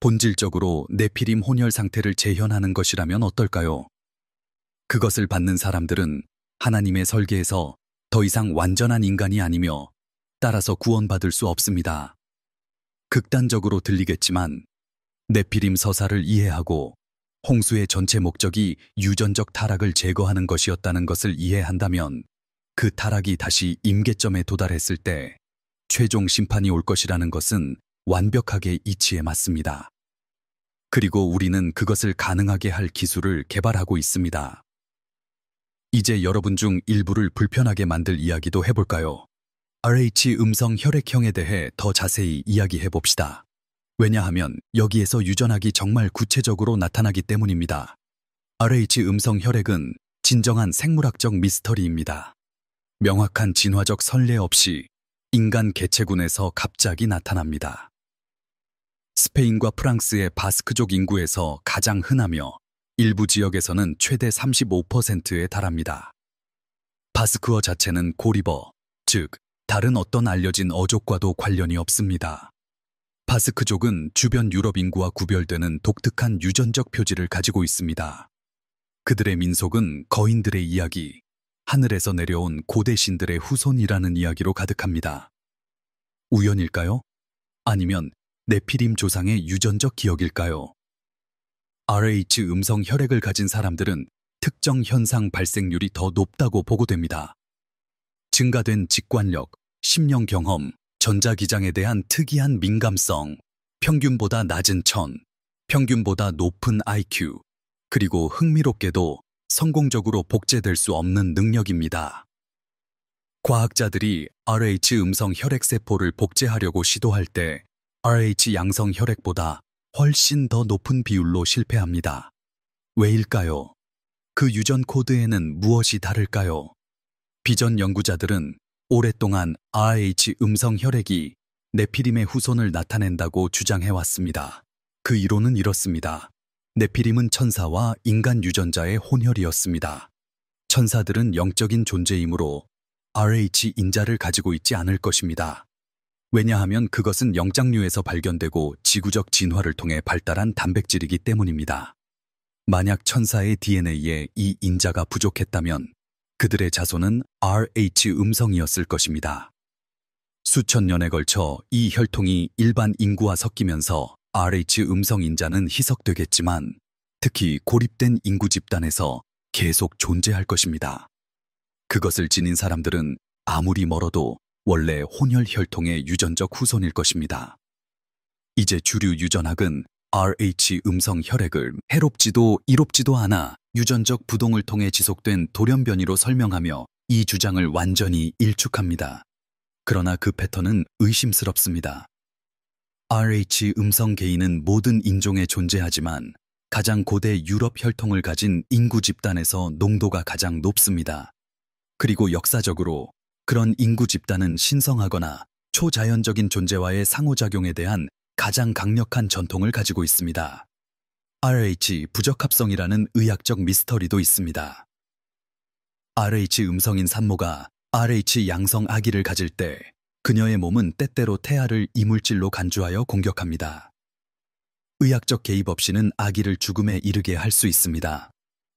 [SPEAKER 1] 본질적으로 네피림 혼혈 상태를 재현하는 것이라면 어떨까요? 그것을 받는 사람들은 하나님의 설계에서 더 이상 완전한 인간이 아니며 따라서 구원받을 수 없습니다. 극단적으로 들리겠지만 네피림 서사를 이해하고 홍수의 전체 목적이 유전적 타락을 제거하는 것이었다는 것을 이해한다면 그 타락이 다시 임계점에 도달했을 때 최종 심판이 올 것이라는 것은 완벽하게 이치에 맞습니다. 그리고 우리는 그것을 가능하게 할 기술을 개발하고 있습니다. 이제 여러분 중 일부를 불편하게 만들 이야기도 해볼까요? RH 음성 혈액형에 대해 더 자세히 이야기해 봅시다. 왜냐하면 여기에서 유전학이 정말 구체적으로 나타나기 때문입니다. RH 음성 혈액은 진정한 생물학적 미스터리입니다. 명확한 진화적 선례 없이 인간 개체군에서 갑자기 나타납니다. 스페인과 프랑스의 바스크족 인구에서 가장 흔하며 일부 지역에서는 최대 35%에 달합니다. 바스크어 자체는 고리버, 즉 다른 어떤 알려진 어족과도 관련이 없습니다. 바스크족은 주변 유럽 인구와 구별되는 독특한 유전적 표지를 가지고 있습니다. 그들의 민속은 거인들의 이야기, 하늘에서 내려온 고대 신들의 후손이라는 이야기로 가득합니다. 우연일까요? 아니면 네피림 조상의 유전적 기억일까요? RH 음성 혈액을 가진 사람들은 특정 현상 발생률이 더 높다고 보고됩니다. 증가된 직관력, 심령 경험, 전자기장에 대한 특이한 민감성, 평균보다 낮은 천, 평균보다 높은 IQ, 그리고 흥미롭게도 성공적으로 복제될 수 없는 능력입니다. 과학자들이 RH 음성 혈액세포를 복제하려고 시도할 때 RH 양성 혈액보다 훨씬 더 높은 비율로 실패합니다. 왜일까요? 그 유전 코드에는 무엇이 다를까요? 비전 연구자들은 오랫동안 RH 음성 혈액이 네피림의 후손을 나타낸다고 주장해왔습니다. 그 이론은 이렇습니다. 네피림은 천사와 인간 유전자의 혼혈이었습니다. 천사들은 영적인 존재이므로 RH 인자를 가지고 있지 않을 것입니다. 왜냐하면 그것은 영장류에서 발견되고 지구적 진화를 통해 발달한 단백질이기 때문입니다. 만약 천사의 DNA에 이 인자가 부족했다면 그들의 자손은 RH 음성이었을 것입니다. 수천 년에 걸쳐 이 혈통이 일반 인구와 섞이면서 RH 음성 인자는 희석되겠지만 특히 고립된 인구 집단에서 계속 존재할 것입니다. 그것을 지닌 사람들은 아무리 멀어도 원래 혼혈 혈통의 유전적 후손일 것입니다. 이제 주류 유전학은 RH 음성 혈액을 해롭지도 이롭지도 않아 유전적 부동을 통해 지속된 돌연변이로 설명하며 이 주장을 완전히 일축합니다. 그러나 그 패턴은 의심스럽습니다. RH 음성 개인은 모든 인종에 존재하지만 가장 고대 유럽 혈통을 가진 인구 집단에서 농도가 가장 높습니다. 그리고 역사적으로 그런 인구 집단은 신성하거나 초자연적인 존재와의 상호작용에 대한 가장 강력한 전통을 가지고 있습니다. RH 부적합성이라는 의학적 미스터리도 있습니다. RH 음성인 산모가 RH 양성 아기를 가질 때 그녀의 몸은 때때로 태아를 이물질로 간주하여 공격합니다. 의학적 개입 없이는 아기를 죽음에 이르게 할 수 있습니다.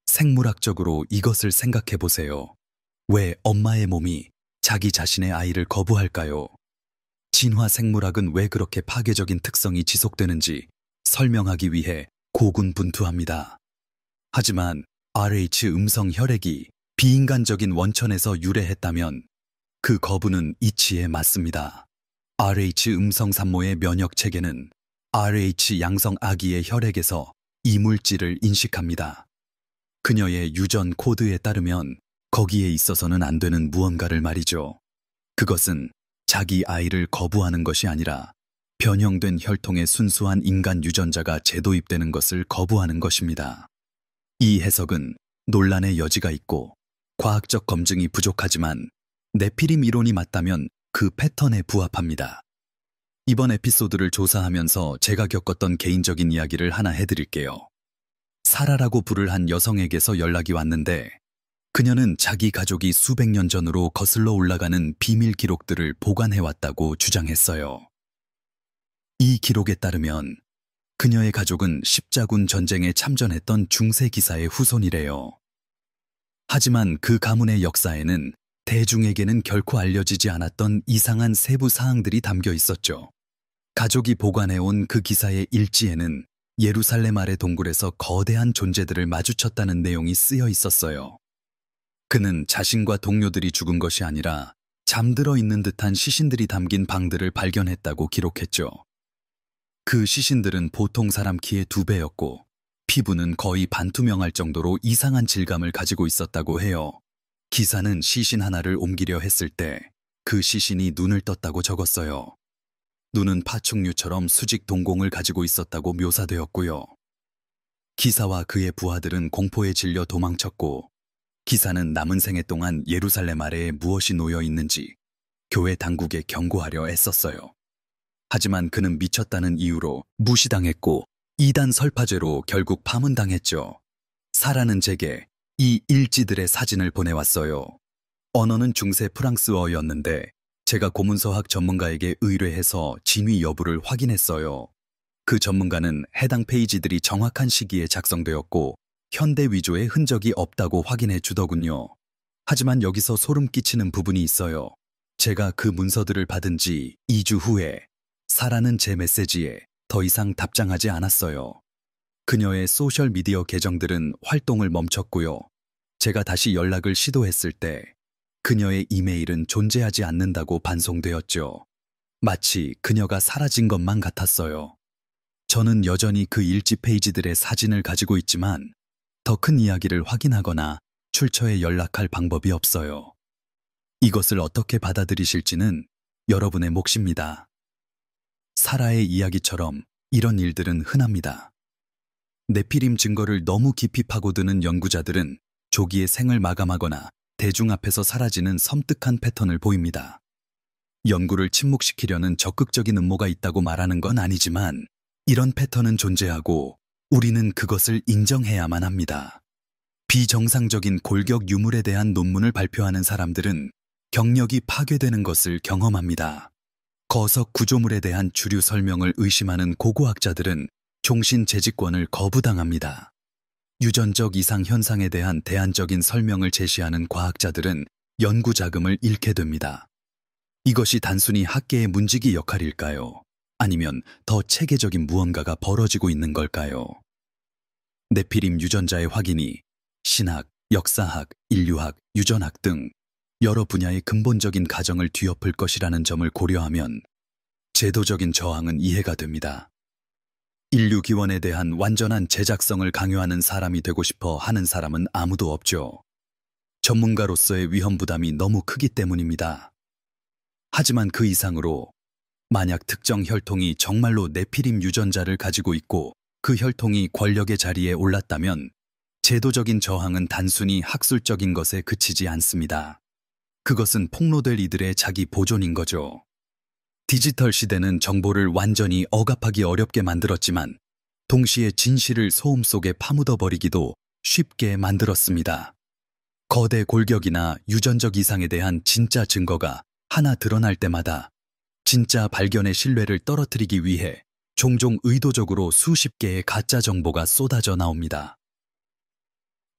[SPEAKER 1] 생물학적으로 이것을 생각해 보세요. 왜 엄마의 몸이 자기 자신의 아이를 거부할까요? 진화 생물학은 왜 그렇게 파괴적인 특성이 지속되는지 설명하기 위해 고군분투합니다. 하지만 RH 음성 혈액이 비인간적인 원천에서 유래했다면 그 거부는 이치에 맞습니다. RH 음성 산모의 면역 체계는 RH 양성 아기의 혈액에서 이물질을 인식합니다. 그녀의 유전 코드에 따르면 거기에 있어서는 안 되는 무언가를 말이죠. 그것은 자기 아이를 거부하는 것이 아니라 변형된 혈통의 순수한 인간 유전자가 재도입되는 것을 거부하는 것입니다. 이 해석은 논란의 여지가 있고 과학적 검증이 부족하지만 네피림 이론이 맞다면 그 패턴에 부합합니다. 이번 에피소드를 조사하면서 제가 겪었던 개인적인 이야기를 하나 해드릴게요. 사라라고 부를 한 여성에게서 연락이 왔는데 그녀는 자기 가족이 수백 년 전으로 거슬러 올라가는 비밀 기록들을 보관해왔다고 주장했어요. 이 기록에 따르면 그녀의 가족은 십자군 전쟁에 참전했던 중세 기사의 후손이래요. 하지만 그 가문의 역사에는 대중에게는 결코 알려지지 않았던 이상한 세부 사항들이 담겨 있었죠. 가족이 보관해온 그 기사의 일지에는 예루살렘 아래 동굴에서 거대한 존재들을 마주쳤다는 내용이 쓰여 있었어요. 그는 자신과 동료들이 죽은 것이 아니라 잠들어 있는 듯한 시신들이 담긴 방들을 발견했다고 기록했죠. 그 시신들은 보통 사람 키의 2배였고 피부는 거의 반투명할 정도로 이상한 질감을 가지고 있었다고 해요. 기사는 시신 하나를 옮기려 했을 때 그 시신이 눈을 떴다고 적었어요. 눈은 파충류처럼 수직 동공을 가지고 있었다고 묘사되었고요. 기사와 그의 부하들은 공포에 질려 도망쳤고 기사는 남은 생애 동안 예루살렘 아래에 무엇이 놓여 있는지 교회 당국에 경고하려 애썼어요. 하지만 그는 미쳤다는 이유로 무시당했고 이단 설파죄로 결국 파문당했죠. 사라는 제게 이 일지들의 사진을 보내왔어요. 언어는 중세 프랑스어였는데 제가 고문서학 전문가에게 의뢰해서 진위 여부를 확인했어요. 그 전문가는 해당 페이지들이 정확한 시기에 작성되었고 현대 위조의 흔적이 없다고 확인해 주더군요. 하지만 여기서 소름 끼치는 부분이 있어요. 제가 그 문서들을 받은 지 2주 후에 사라는 제 메시지에 더 이상 답장하지 않았어요. 그녀의 소셜미디어 계정들은 활동을 멈췄고요. 제가 다시 연락을 시도했을 때 그녀의 이메일은 존재하지 않는다고 반송되었죠. 마치 그녀가 사라진 것만 같았어요. 저는 여전히 그 일지 페이지들의 사진을 가지고 있지만 더 큰 이야기를 확인하거나 출처에 연락할 방법이 없어요. 이것을 어떻게 받아들이실지는 여러분의 몫입니다. 사라의 이야기처럼 이런 일들은 흔합니다. 네피림 증거를 너무 깊이 파고드는 연구자들은 조기에 생을 마감하거나 대중 앞에서 사라지는 섬뜩한 패턴을 보입니다. 연구를 침묵시키려는 적극적인 음모가 있다고 말하는 건 아니지만 이런 패턴은 존재하고 우리는 그것을 인정해야만 합니다. 비정상적인 골격 유물에 대한 논문을 발표하는 사람들은 경력이 파괴되는 것을 경험합니다. 거석 구조물에 대한 주류 설명을 의심하는 고고학자들은 종신 재직권을 거부당합니다. 유전적 이상 현상에 대한 대안적인 설명을 제시하는 과학자들은 연구 자금을 잃게 됩니다. 이것이 단순히 학계의 문지기 역할일까요? 아니면 더 체계적인 무언가가 벌어지고 있는 걸까요? 네피림 유전자의 확인이 신학, 역사학, 인류학, 유전학 등 여러 분야의 근본적인 가정을 뒤엎을 것이라는 점을 고려하면 제도적인 저항은 이해가 됩니다. 인류 기원에 대한 완전한 제작성을 강요하는 사람이 되고 싶어 하는 사람은 아무도 없죠. 전문가로서의 위험 부담이 너무 크기 때문입니다. 하지만 그 이상으로 만약 특정 혈통이 정말로 네피림 유전자를 가지고 있고 그 혈통이 권력의 자리에 올랐다면 제도적인 저항은 단순히 학술적인 것에 그치지 않습니다. 그것은 폭로될 이들의 자기 보존인 거죠. 디지털 시대는 정보를 완전히 억압하기 어렵게 만들었지만 동시에 진실을 소음 속에 파묻어버리기도 쉽게 만들었습니다. 거대 골격이나 유전적 이상에 대한 진짜 증거가 하나 드러날 때마다 진짜 발견의 신뢰를 떨어뜨리기 위해 종종 의도적으로 수십 개의 가짜 정보가 쏟아져 나옵니다.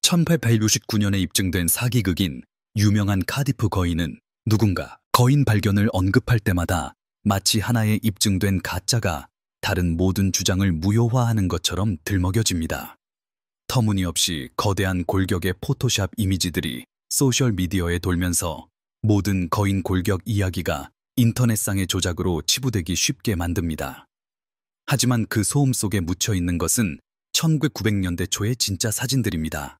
[SPEAKER 1] 1869년에 입증된 사기극인 유명한 카디프 거인은 누군가 거인 발견을 언급할 때마다 마치 하나의 입증된 가짜가 다른 모든 주장을 무효화하는 것처럼 들먹여집니다. 터무니없이 거대한 골격의 포토샵 이미지들이 소셜미디어에 돌면서 모든 거인 골격 이야기가 인터넷상의 조작으로 치부되기 쉽게 만듭니다. 하지만 그 소음 속에 묻혀 있는 것은 1900년대 초의 진짜 사진들입니다.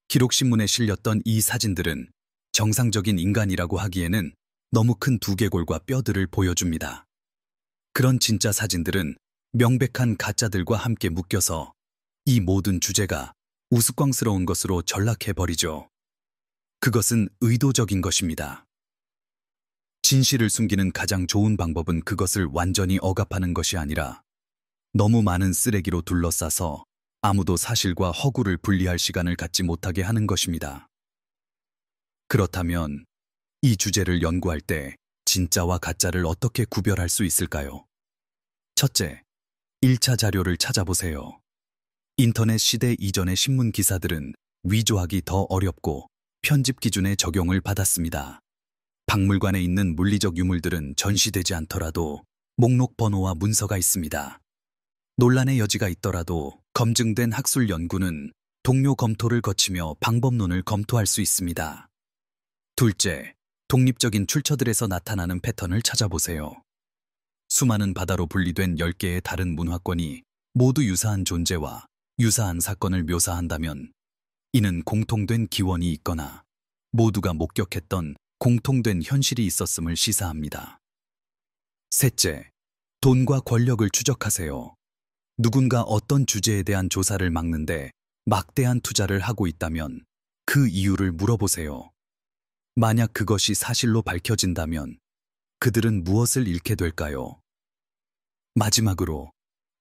[SPEAKER 1] 기록신문에 실렸던 이 사진들은 정상적인 인간이라고 하기에는 너무 큰 두개골과 뼈들을 보여줍니다. 그런 진짜 사진들은 명백한 가짜들과 함께 묶여서 이 모든 주제가 우스꽝스러운 것으로 전락해버리죠. 그것은 의도적인 것입니다. 진실을 숨기는 가장 좋은 방법은 그것을 완전히 억압하는 것이 아니라 너무 많은 쓰레기로 둘러싸서 아무도 사실과 허구를 분리할 시간을 갖지 못하게 하는 것입니다. 그렇다면 이 주제를 연구할 때 진짜와 가짜를 어떻게 구별할 수 있을까요? 첫째, 1차 자료를 찾아보세요. 인터넷 시대 이전의 신문 기사들은 위조하기 더 어렵고 편집 기준의 적용을 받았습니다. 박물관에 있는 물리적 유물들은 전시되지 않더라도 목록 번호와 문서가 있습니다. 논란의 여지가 있더라도 검증된 학술 연구는 동료 검토를 거치며 방법론을 검토할 수 있습니다. 둘째, 독립적인 출처들에서 나타나는 패턴을 찾아보세요. 수많은 바다로 분리된 10개의 다른 문화권이 모두 유사한 존재와 유사한 사건을 묘사한다면 이는 공통된 기원이 있거나 모두가 목격했던 공통된 현실이 있었음을 시사합니다. 셋째, 돈과 권력을 추적하세요. 누군가 어떤 주제에 대한 조사를 막는데 막대한 투자를 하고 있다면 그 이유를 물어보세요. 만약 그것이 사실로 밝혀진다면 그들은 무엇을 잃게 될까요? 마지막으로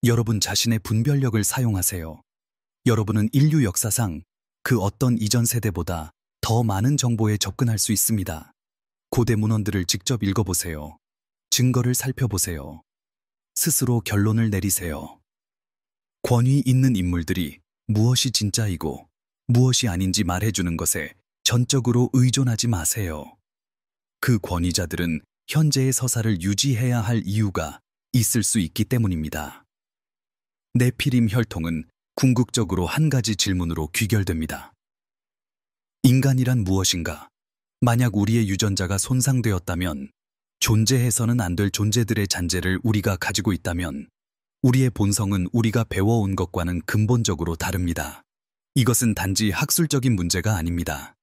[SPEAKER 1] 여러분 자신의 분별력을 사용하세요. 여러분은 인류 역사상 그 어떤 이전 세대보다 더 많은 정보에 접근할 수 있습니다. 고대 문헌들을 직접 읽어보세요. 증거를 살펴보세요. 스스로 결론을 내리세요. 권위 있는 인물들이 무엇이 진짜이고 무엇이 아닌지 말해주는 것에 전적으로 의존하지 마세요. 그 권위자들은 현재의 서사를 유지해야 할 이유가 있을 수 있기 때문입니다. 네피림 혈통은 궁극적으로 한 가지 질문으로 귀결됩니다. 인간이란 무엇인가? 만약 우리의 유전자가 손상되었다면, 존재해서는 안 될 존재들의 잔재를 우리가 가지고 있다면, 우리의 본성은 우리가 배워온 것과는 근본적으로 다릅니다. 이것은 단지 학술적인 문제가 아닙니다.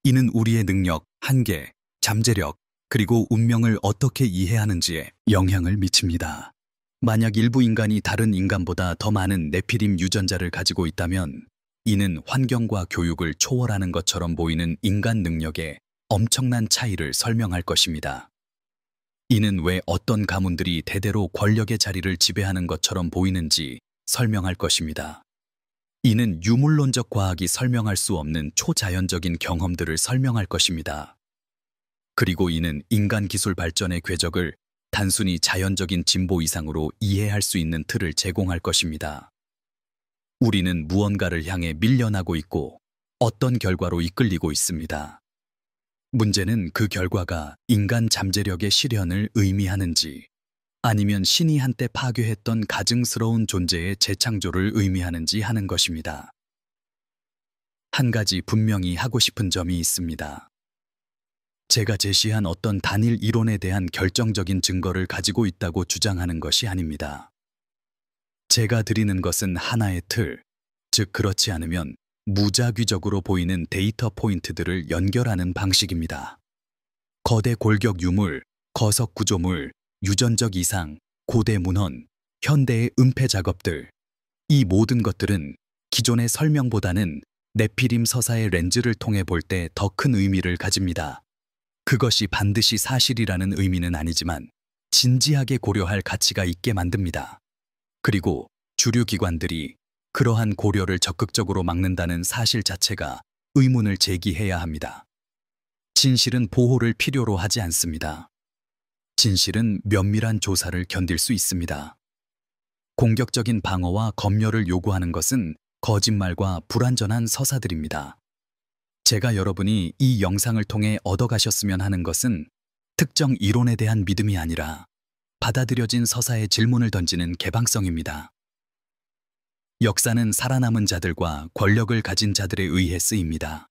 [SPEAKER 1] 이는 우리의 능력, 한계, 잠재력, 그리고 운명을 어떻게 이해하는지에 영향을 미칩니다. 만약 일부 인간이 다른 인간보다 더 많은 네피림 유전자를 가지고 있다면 이는 환경과 교육을 초월하는 것처럼 보이는 인간 능력에 엄청난 차이를 설명할 것입니다. 이는 왜 어떤 가문들이 대대로 권력의 자리를 지배하는 것처럼 보이는지 설명할 것입니다. 이는 유물론적 과학이 설명할 수 없는 초자연적인 경험들을 설명할 것입니다. 그리고 이는 인간 기술 발전의 궤적을 단순히 자연적인 진보 이상으로 이해할 수 있는 틀을 제공할 것입니다. 우리는 무언가를 향해 밀려나고 있고 어떤 결과로 이끌리고 있습니다. 문제는 그 결과가 인간 잠재력의 실현을 의미하는지 아니면 신이 한때 파괴했던 가증스러운 존재의 재창조를 의미하는지 하는 것입니다. 한 가지 분명히 하고 싶은 점이 있습니다. 제가 제시한 어떤 단일 이론에 대한 결정적인 증거를 가지고 있다고 주장하는 것이 아닙니다. 제가 드리는 것은 하나의 틀, 즉 그렇지 않으면 무자귀적으로 보이는 데이터 포인트들을 연결하는 방식입니다. 거대 골격 유물, 거석 구조물, 유전적 이상, 고대 문헌, 현대의 은폐 작업들, 이 모든 것들은 기존의 설명보다는 네피림 서사의 렌즈를 통해 볼 때 더 큰 의미를 가집니다. 그것이 반드시 사실이라는 의미는 아니지만 진지하게 고려할 가치가 있게 만듭니다. 그리고 주류 기관들이 그러한 고려를 적극적으로 막는다는 사실 자체가 의문을 제기해야 합니다. 진실은 보호를 필요로 하지 않습니다. 진실은 면밀한 조사를 견딜 수 있습니다. 공격적인 방어와 검열을 요구하는 것은 거짓말과 불완전한 서사들입니다. 제가 여러분이 이 영상을 통해 얻어가셨으면 하는 것은 특정 이론에 대한 믿음이 아니라 받아들여진 서사에 질문을 던지는 개방성입니다. 역사는 살아남은 자들과 권력을 가진 자들에 의해 쓰입니다.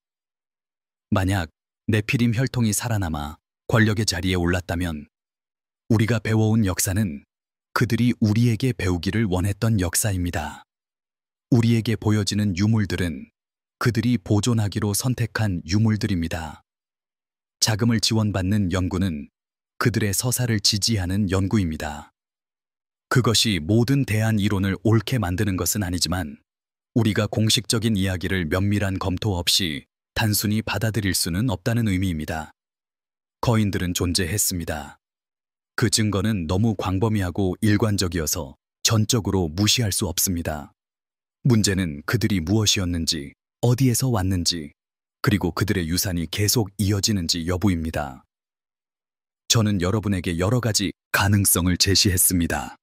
[SPEAKER 1] 만약 네피림 혈통이 살아남아 권력의 자리에 올랐다면 우리가 배워온 역사는 그들이 우리에게 배우기를 원했던 역사입니다. 우리에게 보여지는 유물들은 그들이 보존하기로 선택한 유물들입니다. 자금을 지원받는 연구는 그들의 서사를 지지하는 연구입니다. 그것이 모든 대안 이론을 옳게 만드는 것은 아니지만 우리가 공식적인 이야기를 면밀한 검토 없이 단순히 받아들일 수는 없다는 의미입니다. 거인들은 존재했습니다. 그 증거는 너무 광범위하고 일관적이어서 전적으로 무시할 수 없습니다. 문제는 그들이 무엇이었는지, 어디에서 왔는지, 그리고 그들의 유산이 계속 이어지는지 여부입니다. 저는 여러분에게 여러 가지 가능성을 제시했습니다.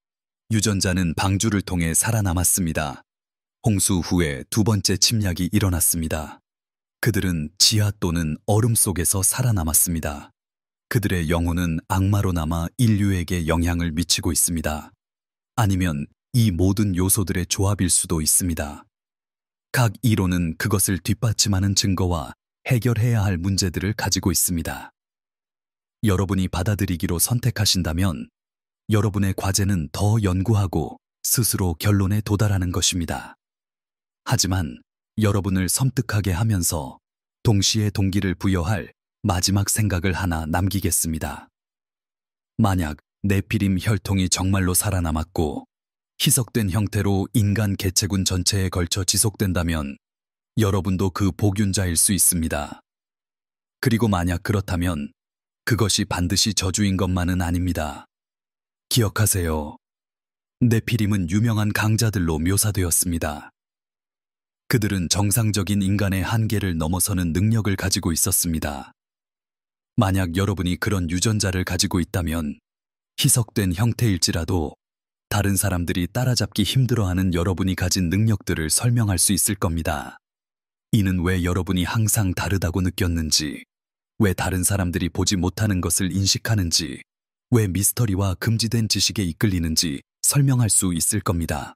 [SPEAKER 1] 유전자는 방주를 통해 살아남았습니다. 홍수 후에 두 번째 침략이 일어났습니다. 그들은 지하 또는 얼음 속에서 살아남았습니다. 그들의 영혼은 악마로 남아 인류에게 영향을 미치고 있습니다. 아니면 이 모든 요소들의 조합일 수도 있습니다. 각 이론은 그것을 뒷받침하는 증거와 해결해야 할 문제들을 가지고 있습니다. 여러분이 받아들이기로 선택하신다면 여러분의 과제는 더 연구하고 스스로 결론에 도달하는 것입니다. 하지만 여러분을 섬뜩하게 하면서 동시에 동기를 부여할 마지막 생각을 하나 남기겠습니다. 만약 네피림 혈통이 정말로 살아남았고 희석된 형태로 인간 개체군 전체에 걸쳐 지속된다면 여러분도 그 복균자일 수 있습니다. 그리고 만약 그렇다면 그것이 반드시 저주인 것만은 아닙니다. 기억하세요. 네피림은 유명한 강자들로 묘사되었습니다. 그들은 정상적인 인간의 한계를 넘어서는 능력을 가지고 있었습니다. 만약 여러분이 그런 유전자를 가지고 있다면 희석된 형태일지라도 다른 사람들이 따라잡기 힘들어하는 여러분이 가진 능력들을 설명할 수 있을 겁니다. 이는 왜 여러분이 항상 다르다고 느꼈는지, 왜 다른 사람들이 보지 못하는 것을 인식하는지, 왜 미스터리와 금지된 지식에 이끌리는지 설명할 수 있을 겁니다.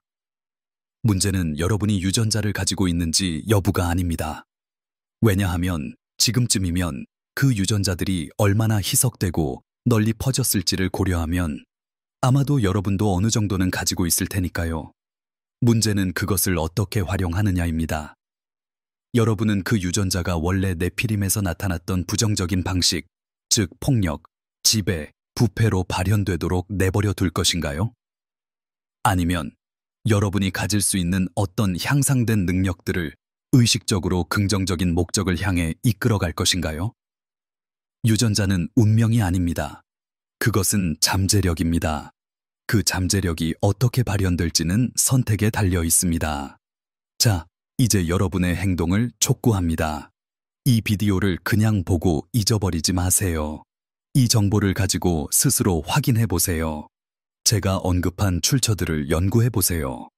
[SPEAKER 1] 문제는 여러분이 유전자를 가지고 있는지 여부가 아닙니다. 왜냐하면 지금쯤이면 그 유전자들이 얼마나 희석되고 널리 퍼졌을지를 고려하면 아마도 여러분도 어느 정도는 가지고 있을 테니까요. 문제는 그것을 어떻게 활용하느냐입니다. 여러분은 그 유전자가 원래 네피림에서 나타났던 부정적인 방식, 즉 폭력, 지배, 부패로 발현되도록 내버려 둘 것인가요? 아니면 여러분이 가질 수 있는 어떤 향상된 능력들을 의식적으로 긍정적인 목적을 향해 이끌어갈 것인가요? 유전자는 운명이 아닙니다. 그것은 잠재력입니다. 그 잠재력이 어떻게 발현될지는 선택에 달려 있습니다. 자, 이제 여러분의 행동을 촉구합니다. 이 비디오를 그냥 보고 잊어버리지 마세요. 이 정보를 가지고 스스로 확인해 보세요. 제가 언급한 출처들을 연구해 보세요.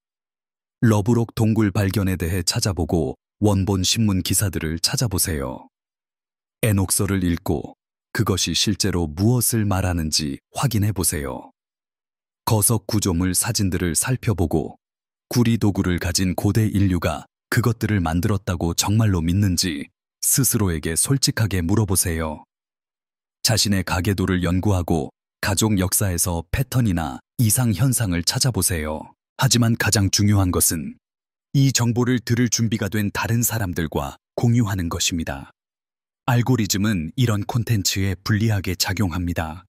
[SPEAKER 1] 러브록 동굴 발견에 대해 찾아보고 원본 신문 기사들을 찾아보세요. 에녹서를 읽고 그것이 실제로 무엇을 말하는지 확인해 보세요. 거석 구조물 사진들을 살펴보고 구리 도구를 가진 고대 인류가 그것들을 만들었다고 정말로 믿는지 스스로에게 솔직하게 물어보세요. 자신의 가계도를 연구하고 가족 역사에서 패턴이나 이상 현상을 찾아보세요. 하지만 가장 중요한 것은 이 정보를 들을 준비가 된 다른 사람들과 공유하는 것입니다. 알고리즘은 이런 콘텐츠에 불리하게 작용합니다.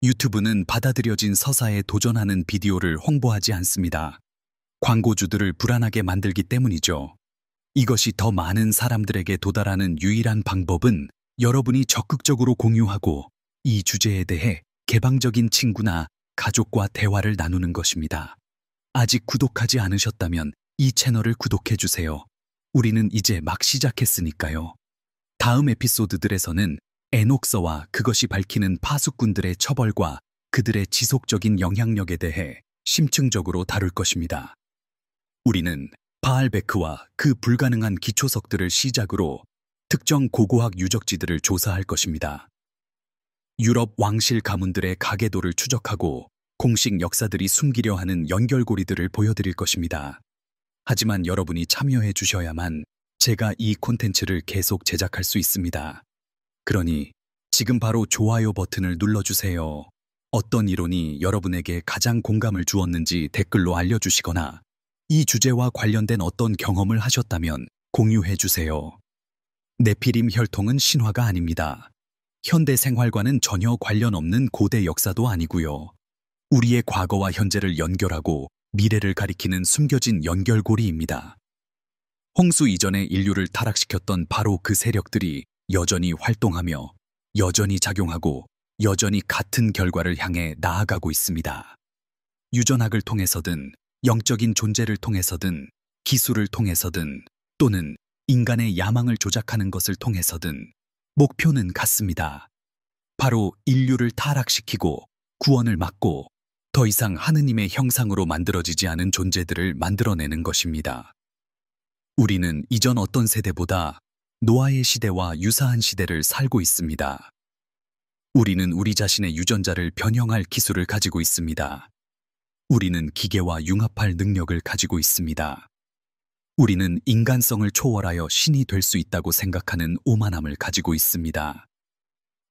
[SPEAKER 1] 유튜브는 받아들여진 서사에 도전하는 비디오를 홍보하지 않습니다. 광고주들을 불안하게 만들기 때문이죠. 이것이 더 많은 사람들에게 도달하는 유일한 방법은 여러분이 적극적으로 공유하고 이 주제에 대해 개방적인 친구나 가족과 대화를 나누는 것입니다. 아직 구독하지 않으셨다면 이 채널을 구독해주세요. 우리는 이제 막 시작했으니까요. 다음 에피소드들에서는 에녹서와 그것이 밝히는 파수꾼들의 처벌과 그들의 지속적인 영향력에 대해 심층적으로 다룰 것입니다. 우리는 바알베크와 그 불가능한 기초석들을 시작으로 특정 고고학 유적지들을 조사할 것입니다. 유럽 왕실 가문들의 가계도를 추적하고 공식 역사들이 숨기려 하는 연결고리들을 보여드릴 것입니다. 하지만 여러분이 참여해 주셔야만 제가 이 콘텐츠를 계속 제작할 수 있습니다. 그러니 지금 바로 좋아요 버튼을 눌러주세요. 어떤 이론이 여러분에게 가장 공감을 주었는지 댓글로 알려주시거나 이 주제와 관련된 어떤 경험을 하셨다면 공유해 주세요. 네피림 혈통은 신화가 아닙니다. 현대 생활과는 전혀 관련 없는 고대 역사도 아니고요. 우리의 과거와 현재를 연결하고 미래를 가리키는 숨겨진 연결고리입니다. 홍수 이전에 인류를 타락시켰던 바로 그 세력들이 여전히 활동하며 여전히 작용하고 여전히 같은 결과를 향해 나아가고 있습니다. 유전학을 통해서든 영적인 존재를 통해서든 기술을 통해서든 또는 인간의 야망을 조작하는 것을 통해서든 목표는 같습니다. 바로 인류를 타락시키고 구원을 막고 더 이상 하느님의 형상으로 만들어지지 않은 존재들을 만들어내는 것입니다. 우리는 이전 어떤 세대보다 노아의 시대와 유사한 시대를 살고 있습니다. 우리는 우리 자신의 유전자를 변형할 기술을 가지고 있습니다. 우리는 기계와 융합할 능력을 가지고 있습니다. 우리는 인간성을 초월하여 신이 될 수 있다고 생각하는 오만함을 가지고 있습니다.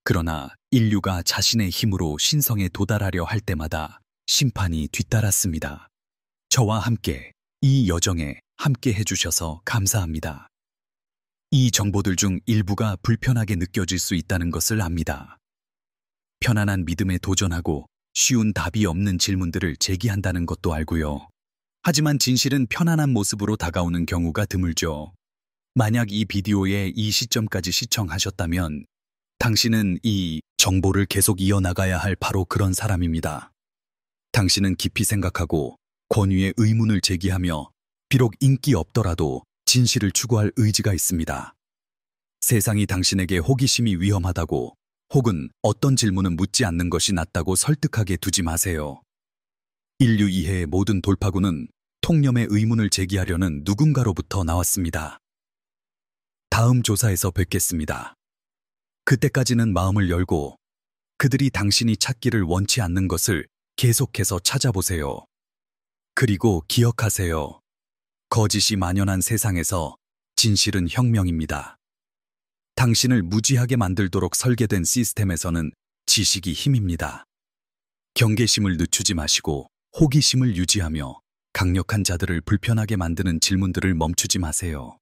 [SPEAKER 1] 그러나 인류가 자신의 힘으로 신성에 도달하려 할 때마다 심판이 뒤따랐습니다. 저와 함께 이 여정에 함께 해주셔서 감사합니다. 이 정보들 중 일부가 불편하게 느껴질 수 있다는 것을 압니다. 편안한 믿음에 도전하고 쉬운 답이 없는 질문들을 제기한다는 것도 알고요. 하지만 진실은 편안한 모습으로 다가오는 경우가 드물죠. 만약 이 비디오의 이 시점까지 시청하셨다면 당신은 이 정보를 계속 이어나가야 할 바로 그런 사람입니다. 당신은 깊이 생각하고 권위의 의문을 제기하며 비록 인기 없더라도 진실을 추구할 의지가 있습니다. 세상이 당신에게 호기심이 위험하다고 혹은 어떤 질문은 묻지 않는 것이 낫다고 설득하게 두지 마세요. 인류 이해의 모든 돌파구는 통념의 의문을 제기하려는 누군가로부터 나왔습니다. 다음 조사에서 뵙겠습니다. 그때까지는 마음을 열고 그들이 당신이 찾기를 원치 않는 것을 계속해서 찾아보세요. 그리고 기억하세요. 거짓이 만연한 세상에서 진실은 혁명입니다. 당신을 무지하게 만들도록 설계된 시스템에서는 지식이 힘입니다. 경계심을 늦추지 마시고 호기심을 유지하며 강력한 자들을 불편하게 만드는 질문들을 멈추지 마세요.